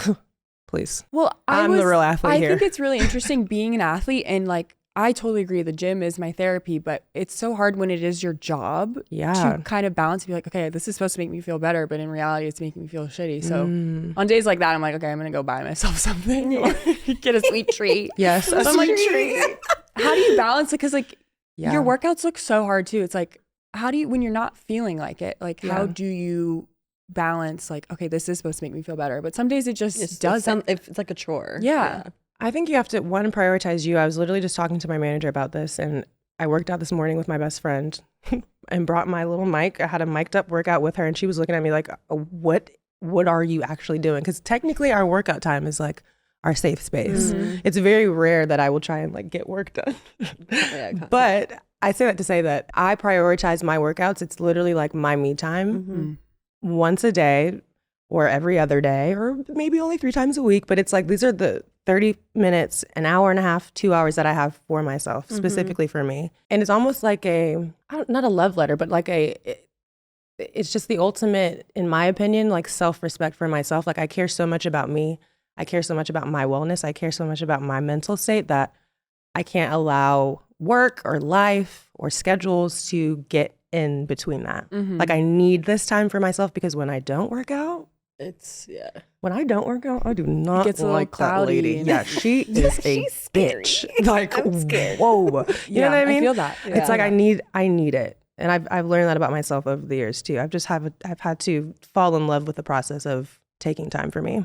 please. Well, I'm the real athlete here. I think it's really interesting being an athlete, and like, I totally agree. The gym is my therapy, but it's so hard when it is your job to kind of balance and be like, okay, this is supposed to make me feel better, but in reality, it's making me feel shitty. So on days like that, I'm like, okay, I'm going to go buy myself something or get a sweet treat. Yes, a So I'm like, sweet treat. how do you balance it? Because like Yeah. your workouts look so hard too. It's like, how do you, when you're not feeling like it, like how do you balance like, okay, this is supposed to make me feel better, but some days it just doesn't. It's like a chore. Yeah. I think you have to, one, prioritize you. I was literally just talking to my manager about this, and I worked out this morning with my best friend and brought my little mic. I had a mic'd up workout with her, and she was looking at me like, what are you actually doing? Because technically our workout time is like our safe space. It's very rare that I will try and like get work done. But I say that to say that I prioritize my workouts. It's literally like my me time once a day or every other day, or maybe only 3 times a week. But it's like, these are the 30 minutes, an hour and a half, 2 hours that I have for myself, specifically for me. And it's almost like not a love letter, but like it's just the ultimate, in my opinion, like self-respect for myself. Like, I care so much about me. I care so much about my wellness. I care so much about my mental state that I can't allow work or life or schedules to get in between that. Like, I need this time for myself, because when I don't work out, when I don't work out, I do not gets a little like that cloudy lady. and- Yeah, she is a bitch. Like, I'm scared. whoa. You know what I mean? I feel that. It's like I need it. And I've learned that about myself over the years too. I've had to fall in love with the process of taking time for me.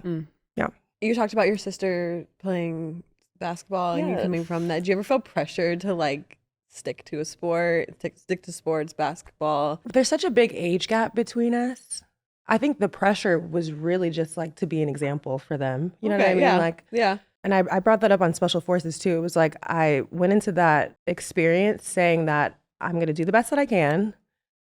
Yeah. You talked about your sister playing basketball and you coming from that. Do you ever feel pressured to like stick to a sport, stick to sports, basketball? There's such a big age gap between us. I think the pressure was really just like to be an example for them. You know what I mean? Yeah. Like, yeah. And I brought that up on Special Forces too. It was like I went into that experience saying that I'm going to do the best that I can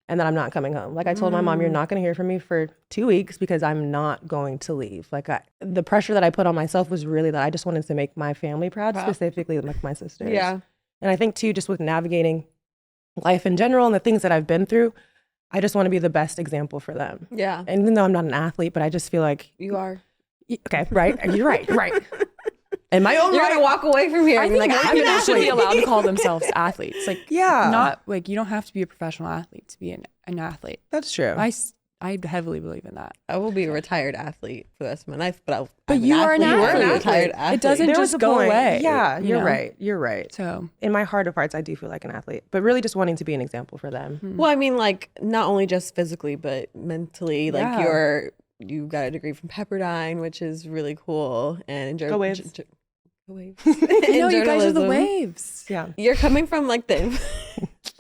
and that I'm not coming home. Like I told my mom, you're not going to hear from me for 2 weeks because I'm not going to leave. Like the pressure that I put on myself was really that I just wanted to make my family proud, specifically like my sisters. Yeah. And I think too, just with navigating life in general and the things that I've been through, I just want to be the best example for them. Yeah. And even though I'm not an athlete, but I just feel like You are. okay, right? You're right. You're right. And my own You're right. gonna walk away from here. I and be think like, I'm people an should be athlete. allowed to call themselves athletes. Like, Yeah. not like you don't have to be a professional athlete to be an athlete. That's true. I heavily believe in that. I will be a retired athlete for the rest of my life, but But you are an You were an athlete. retired athlete. It doesn't There was just a go point. away. Yeah, you you're know? right. You're right. So In my heart of hearts, I do feel like an athlete, but really just wanting to be an example for them. Well, I mean, like not only just physically, but mentally. Like Yeah. you got a degree from Pepperdine, which is really cool. And Go Waves. Go Waves. I know you guys are the journalism. waves. Yeah, You're coming from like the.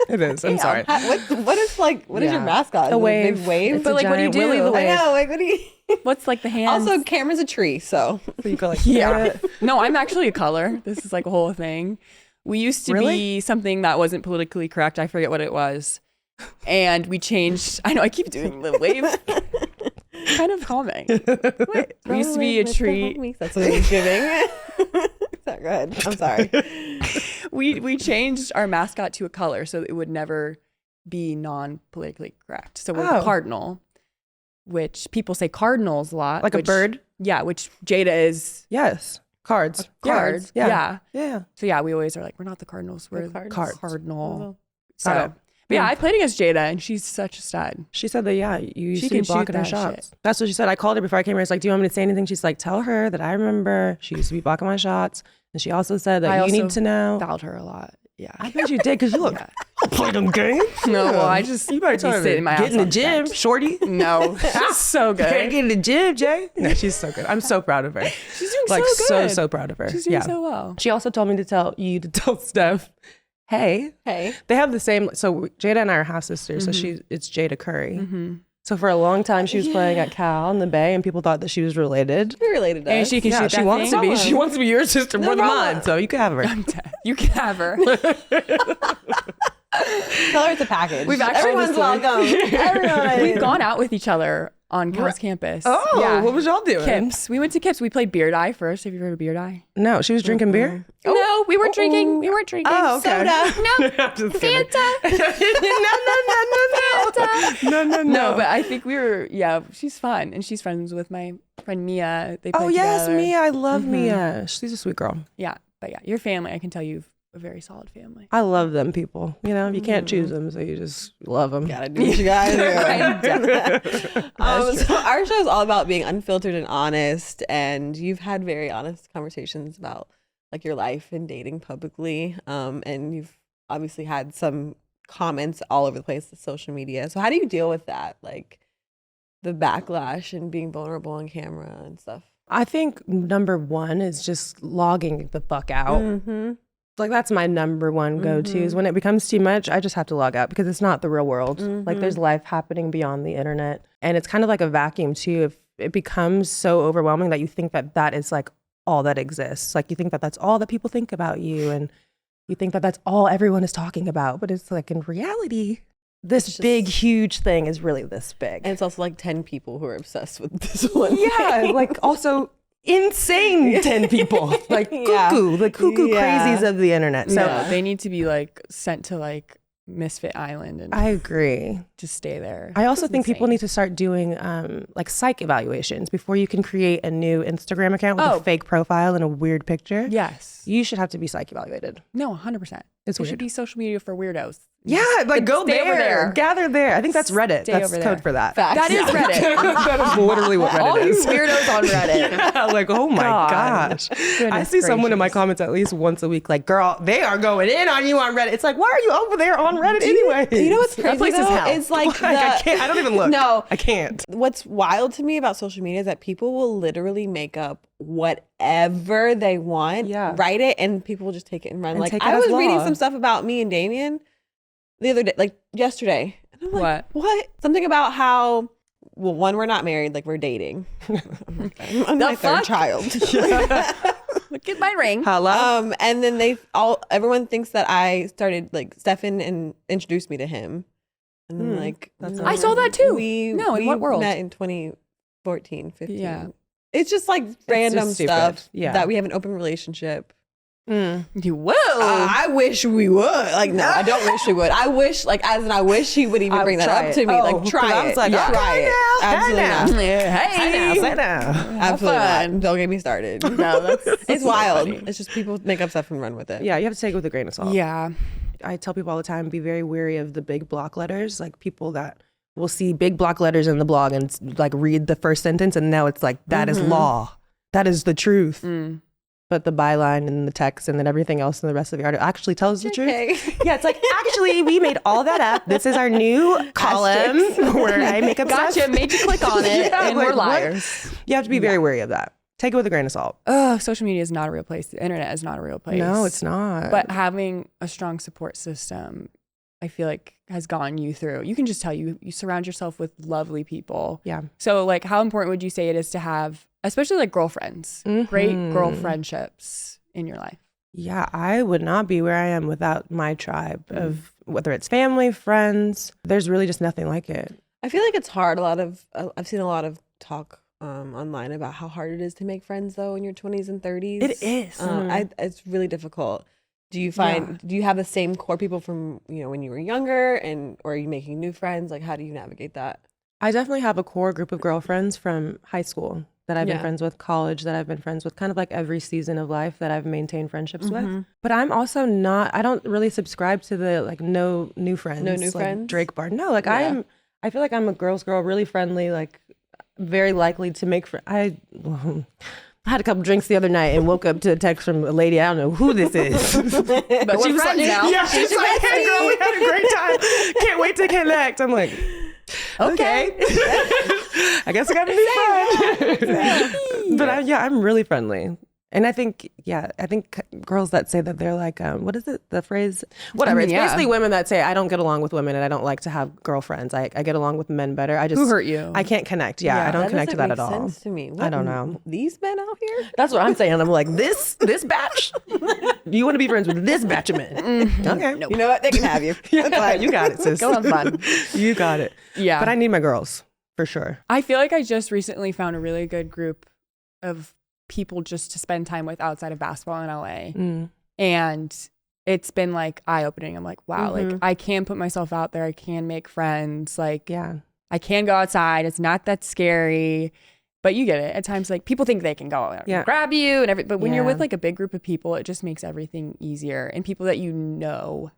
it is. I'm sorry. What is like? What is your Yeah. mascot? Is A it wave. big wave. It's But, a like, what do you giant Willy do? the I Wave. know. Like what do you? What's like the hands? Also, Cameron's a tree, so So you go like, yeah. No, I'm actually a color. This is like a whole thing. We used to Really? be something that wasn't politically correct. I forget what it was. And we changed. I know I keep doing the wave. Kind of calming. We used to be a tree. That's what he's giving. Go ahead. I'm sorry. We changed our mascot to a color so it would never be non-politically correct. So we're the Oh. cardinal, which people say cardinals a lot. like a which- bird. Yeah, which Jayda is Yes, cards. cards. Yeah. Yeah. Yeah. So yeah, we always are like, we're not the cardinals, we're the Cards. cardinal. Oh. So, Got it. but yeah, I played against Jayda and she's such a stud. She said that, yeah, you used She to be can shoot blocking her that shots. shit. That's what she said. I called her before I came here. I was like, do you want me to say anything? She's like, tell her that I remember she used to be blocking my shots. And she also said that I you also need to know. Fouled her a lot. Yeah. I bet you did because you look, Yeah. I'll play them games. No, well, I just You better be tell her sitting to my get ass in the on gym, bench. shorty. No, she's so Gotta good. get in the gym, Jay. No, she's so good. I'm so proud of her. She's doing Like so good. so proud of her. She's doing Yeah. so well. She also told me to tell you to tell Steph, hey, Hey. they have the same. So Jayda and I are half sisters. So it's Jayda Curry. So for a long time she was playing at Cal in the Bay, and people thought that she was related. You're related to And us. she can Yeah, shoot she that wants thing. to be. She wants to be your sister more than problem. mine. So you can have her. I'm dead. You can have her. Tell her it's a package. We've actually- Everyone's welcome. Everyone. We've gone out with each other on Cal's campus. Oh, yeah. what was y'all doing? Kips. We went to Kips. We played Beer Die first. Have you heard of Beer Die? No, she was drinking beer. No, we weren't drinking. We weren't drinking. Oh, okay. Soda. No, I'm just kidding. Fanta. No. No, but I think we were, yeah, she's fun. And she's friends with my friend Mia. They play Oh yes, together. Mia. I love Mia. She's a sweet girl. Yeah, but yeah, your family, I can tell you've a very solid family. I love them people. You know, you can't choose them, so you just love them. Gotta do what you gotta do. So our show is all about being unfiltered and honest, and you've had very honest conversations about like your life and dating publicly, and you've obviously had some comments all over the place with social media. So how do you deal with that, like the backlash and being vulnerable on camera and stuff? I think number one is just logging the fuck out. Mm-hmm. Like that's my number one go-to is when it becomes too much, I just have to log out because it's not the real world. Like there's life happening beyond the internet. And it's kind of like a vacuum too. If it becomes so overwhelming that you think that that is like all that exists. Like you think that that's all that people think about you. And you think that that's all everyone is talking about. But it's like in reality, this big, huge thing is really this big. And it's also like 10 people who are obsessed with this one. Yeah, thing. like also insane 10 people. Like Yeah. cuckoo, the cuckoo Yeah. crazies of the internet. So No, they need to be like sent to like Misfit Island and I agree. just stay there. I also It's think people insane. need to start doing like psych evaluations before you can create a new Instagram account with Oh. a fake profile and a weird picture. Yes. You should have to be psych evaluated. No, 100%. It's It weird. should be social media for weirdos. Yeah, like go stay there, over there. gather there. I think that's Reddit. Stay That's over code there. for that. Facts. That is Reddit. That is literally what Reddit All you is. weirdos on Reddit. Yeah, like, oh my God. gosh. I Goodness see someone in my gracious. comments at least once a week, like, girl, they are going in on you on Reddit. It's like, why are you over there on Reddit anyway? You know what's crazy place is though? hell. It's like I can't. I don't even look. No. I can't. What's wild to me about social media is that people will literally make up whatever they want, Yeah. write it, and people will just take it and run. And Like take it I as was reading law. some stuff about me and Damien the other day, like yesterday. And I'm like, What? What? Something about how well, one, we're not married, like we're dating. I'm my third child. Look at my ring. Hello. And then everyone thinks that I started, like, Stefan and introduced me to him. And then, like, I saw that too. In what world? We met in 2014, 15. Yeah. It's just like random just stupid. stuff Yeah. that we have an open relationship. You will. I wish we would. Like, no, I don't wish we would. I wish, like, as in I wish he would even bring that up to me. Like, try it. Like, Try it. Absolutely not. Say now. Absolutely not. Don't get me started. No, It's wild. It's just people make up stuff and run with it. Yeah, you have to take it with a grain of salt. Yeah. I tell people all the time, be very wary of the big block letters. Like people that will see big block letters in the blog and like read the first sentence and now it's like, that is law. That is the truth. But the byline and the text and then everything else in the rest of the article actually tells the truth. Yeah, it's like, actually, we made all that up. This is our new column where I make up Gotcha. stuff. Made you click on it and like, we're liars. You have to be very wary of that. Take it with a grain of salt. Oh, social media is not a real place. The internet is not a real place. No, it's not. But having a strong support system, I feel like has gotten you through. You can just tell you surround yourself with lovely people. Yeah. So like how important would you say it is to have, especially like girlfriends, great girl friendships in your life? Yeah, I would not be where I am without my tribe of whether it's family, friends. There's really just nothing like it. I feel like it's hard. I've seen a lot of talk online about how hard it is to make friends though in your 20s and 30s. It is. It's really difficult. Do you have the same core people from, when you were younger, or are you making new friends? Like, how do you navigate that? I definitely have a core group of girlfriends from high school that I've been friends with, college that I've been friends with, kind of like every season of life that I've maintained friendships with. But I'm also I don't really subscribe to the like no new friends. No new like friends? Drake bar. No, like I feel like I'm a girl's girl, really friendly, like very likely to make friends. I had a couple drinks the other night and woke up to a text from a lady. I don't know who this is. But she was like, yeah, she's like, hey girl, we had a great time. Can't wait to connect. I'm like, okay. I guess I got a new friend. But I'm really friendly. And I think girls that say that they're like, what is it? The phrase? Whatever. It's basically women that say, I don't get along with women and I don't like to have girlfriends. I get along with men better. Who hurt you? I can't connect. Yeah, I don't connect to that at all. That doesn't make sense to me. I don't know. These men out here? That's what I'm saying. I'm like, this batch? You want to be friends with this batch of men? Okay. Nope. You know what? They can have you. You got it, sis. Go have fun. You got it. Yeah. But I need my girls, for sure. I feel like I just recently found a really good group of people just to spend time with outside of basketball in LA. And it's been like eye-opening. I'm like, wow, like I can put myself out there. I can make friends. Like, I can go outside. It's not that scary. But you get it. At times, like people think they can go and grab you and everything. But when you're with like a big group of people, it just makes everything easier. And people that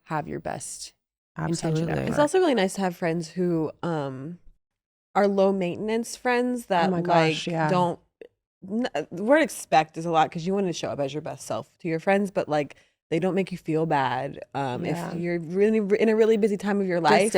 have your best intention. It's also really nice to have friends who are low maintenance friends that don't. The word expect is a lot because you want to show up as your best self to your friends, but like they don't make you feel bad if you're really in a really busy time of your life.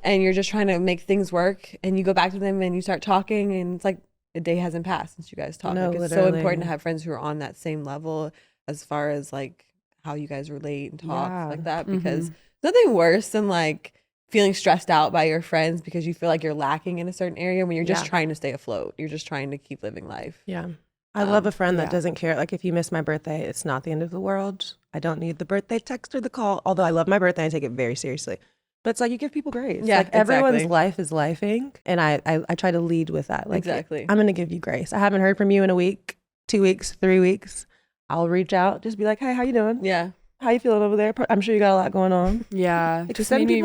And you're just trying to make things work and you go back to them and you start talking and it's like a day hasn't passed since you guys talked. No, like, it's so important to have friends who are on that same level as far as like how you guys relate and talk like that, because nothing worse than like feeling stressed out by your friends because you feel like you're lacking in a certain area when you're just trying to stay afloat. You're just trying to keep living life. Yeah. I love a friend that doesn't care. Like if you miss my birthday, it's not the end of the world. I don't need the birthday text or the call. Although I love my birthday, I take it very seriously. But it's like you give people grace. Yeah, like everyone's life is lifing. And I try to lead with that. Like exactly. I'm going to give you grace. I haven't heard from you in a week, 2 weeks, 3 weeks. I'll reach out. Just be like, hey, how you doing? Yeah. How you feeling over there? I'm sure you got a lot going on. Yeah. It just made me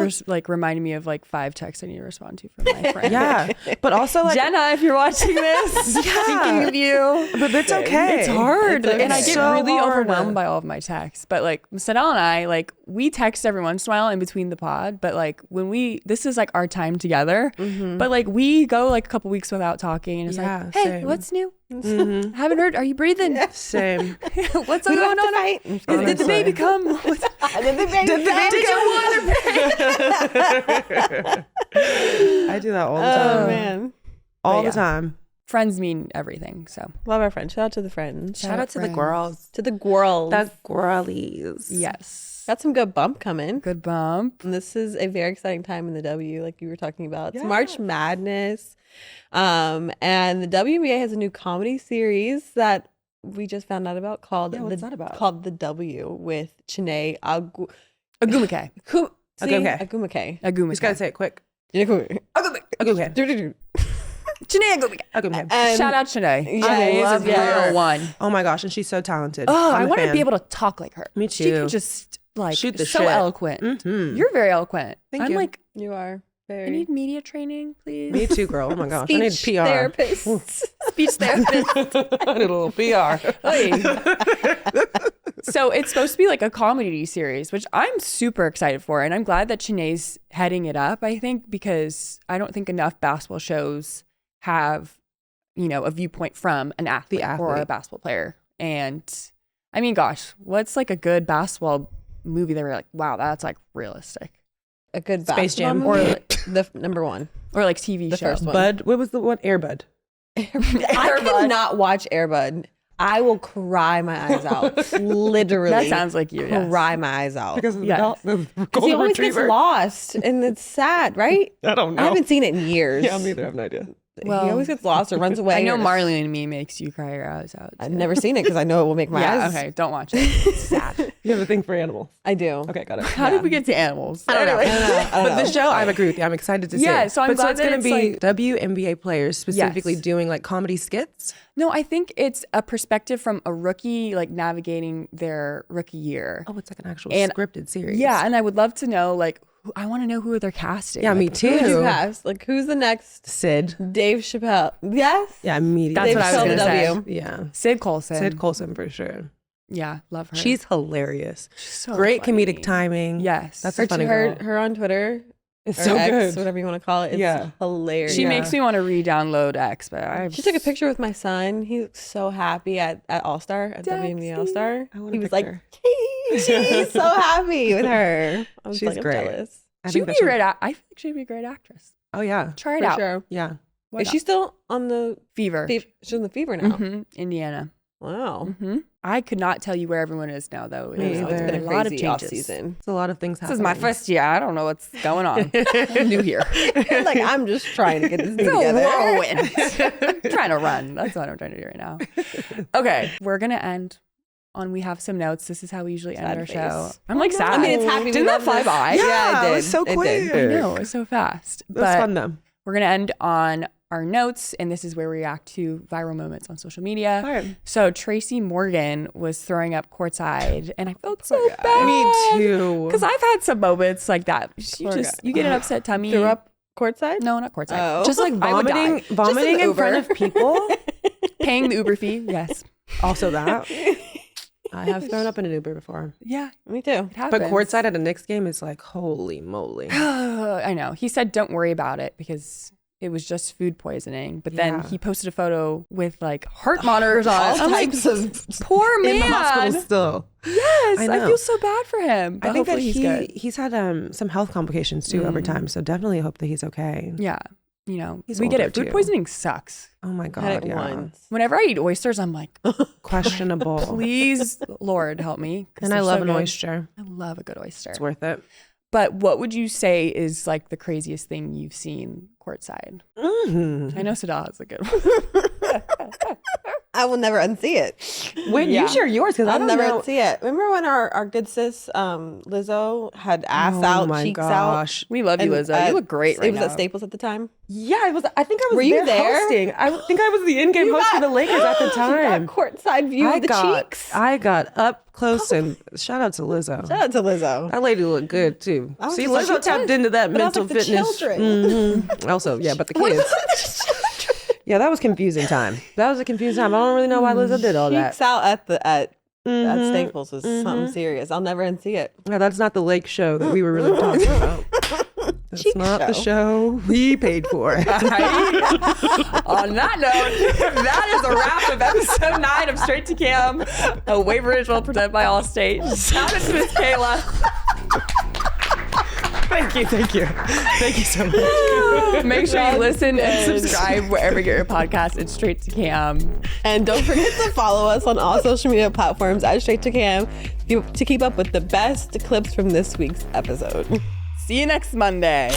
reminded me of like 5 texts I need to respond to from my friend. Yeah. But also like Jenna, if you're watching this, thinking of you. But it's okay. It's hard. It's okay. And I get really overwhelmed by all of my texts. But like Sadal and I, like we text every once in a while in between the pod. But like this is like our time together. But like we go like a couple weeks without talking. And it's like, hey, same. what's new? Haven't heard. Are you breathing? Same. What's going on? Did the baby come? Did the baby come? I do that all the time. Oh man, all the time. Friends mean everything. So love our friends. Shout out to the friends. Shout out to the girls. To the girls. The girlies. Yes. Got some good bump coming. Good bump. And this is a very exciting time in the W, like you were talking about. It's Yeah. March Madness. And the WNBA has a new comedy series that we just found out about called what's that about? Called The W with Chiney Ogwumike. Ogwumike. You just gotta say it quick. Ogwumike. Okay. Chiney Ogwumike. And- Shout out Chiney. Yeah, Chiney love is her. number one. Oh my gosh, and she's so talented. Oh, I'm I a want to fan. be able to talk like her. Me She too. can just like Shoot the so shit. eloquent. Mhm. You're very eloquent. Thank I'm you. like, You are I very need media training, please. Me too, girl. Oh my gosh, I need speech PR. therapist. Speech therapist. I need a little PR. So it's supposed to be like a comedy series, which I'm super excited for. And I'm glad that Chiney's heading it up, I think, because I don't think enough basketball shows have, you know, a viewpoint from an athlete, or a basketball player. And I mean, gosh, what's like a good basketball movie that we're like, wow, that's like realistic? A good Space basketball Jam. movie? Or like, the number one. or like TV The show. first one. Bud, what was the one? Air Bud. I cannot watch Air Bud. I will cry my eyes out. Literally. That sounds like you. Yes. Cry my eyes out. Because of the, Yes. the He golden always retriever. gets lost, and it's sad, right? I don't know. I haven't seen it in years. Yeah, me either. I have no idea. Well, he always gets lost or runs away. I know or- Marley and Me makes you cry your eyes out. I've too. never seen it because I know it will make my Yeah, eyes. okay, don't watch it. It's sad. You have a thing for animals. I do. Okay, got it. How did we get to animals? I don't know. I don't But the know. show, I agree with you. I'm excited to see Yeah, it. so I'm but glad it's that going to it's be like- WNBA players specifically Yes. doing like comedy skits. No, I think it's a perspective from a rookie, like navigating their rookie year. Oh, it's like an actual And- scripted series. Yeah, and I would love to know, like, I want to know who they're casting. Yeah, me Like, Who would you too. cast? Like, who's the next? Sid. Dave Chappelle. Yes. Yeah, immediately. That's what I was Dave gonna Chappelle, say. the W. Yeah. Sid Colson. Sid Colson for sure. Yeah, love her. She's hilarious. She's so Great funny. comedic timing. Yes. That's a funny Her, girl. her on Twitter. It's Or so X, good. whatever you want to call it. It's Yeah. hilarious. She Yeah. makes me want to re-download X, but I She took a picture with my son. He looks so happy at All Star, at WNBA All Star. I want He a was like, picture. she's so happy with her. I was She's like, I'm great. jealous. I She think would that be a great. I think she'd be a great actress. Oh, yeah. Try it For out. sure. Yeah. Why Is not? she still on the Fever? She's on the Fever now. Indiana. Wow. I could not tell you where everyone is now, though. Me It's either. been a lot of crazy off changes. season. It's a lot of things This happening. is my first year. I don't know what's going on. I'm new here. Like, I'm just trying to get this thing It's a together. whirlwind. I'm trying to run. That's what I'm trying to do right now. Okay, we're gonna end on we have some notes. This is how we usually end Sad our face. show. I'm like sad. I mean, it's happy. Didn't that fly by? Yeah, it it did. was so It quick. did. I know, it was so fast. It was But fun, though. we're gonna end on our notes, and this is where we react to viral moments on social media. Fine. So Tracy Morgan was throwing up courtside, and I felt so bad. Me too. Because I've had some moments like that. You Poor just guy. you get an upset tummy. Threw up courtside? No, not courtside. Oh. Just like I would die. vomiting in Uber. front of people. Paying the Uber fee. Yes. Also that. I have thrown up in an Uber before. Yeah. Me too. It happens. But courtside at a Knicks game is like, holy moly. I know. He said don't worry about it because it was just food poisoning. But then Yeah. he posted a photo with like heart monitors on. All I'm like, types of poor man. In the hospital still. Yes. I I know. feel so bad for him. But I think that hopefully he's good. he's had some health complications too over time. So definitely hope that he's okay. Yeah. You know, He's we get older, it. Food too. poisoning sucks. Oh my had God. it Yeah. once. Whenever I eat oysters, I'm like, Questionable. please, Lord, help me. 'cause And I they're love so an good. oyster. I love a good oyster. It's worth it. But what would you say is like the craziest thing you've seen courtside? Mm-hmm. I know Sadal has a good one. I will never unsee it. Wait, Yeah. you share yours because I I'll don't never know. unsee it. Remember when our good sis Lizzo had ass Oh out, my cheeks gosh. We love you, And, Lizzo. You look great right It was now. at Staples at the time. Yeah, it was. I think I was Were you there? hosting. I think I was the in-game host for the Lakers at the time. You got courtside view of the cheeks. I got up close and shout out to Lizzo. Shout out to Lizzo. That lady looked good too. I was See, just like, Lizzo who tapped does? into that But I was mental like, the fitness. children. Mhm. Also, yeah, but the kids. Yeah, that was confusing time. That was a confusing time. I don't really know why Lizzo did all that. Cheeks out at Mhm. Staples was something serious. I'll never unsee it. Yeah, that's not the lake show that we were really talking about. That's Cheek not the show. show we paid for. On that note, that is a wrap of episode 9 of Straight to Cam, a waiver ritual presented by Allstate. Shout out to Miss Kayla. Thank you so much. Make sure you listen and subscribe wherever you get your podcast. It's Straight to Cam. And don't forget to follow us on all social media platforms at Straight to Cam to keep up with the best clips from this week's episode. See you next Monday.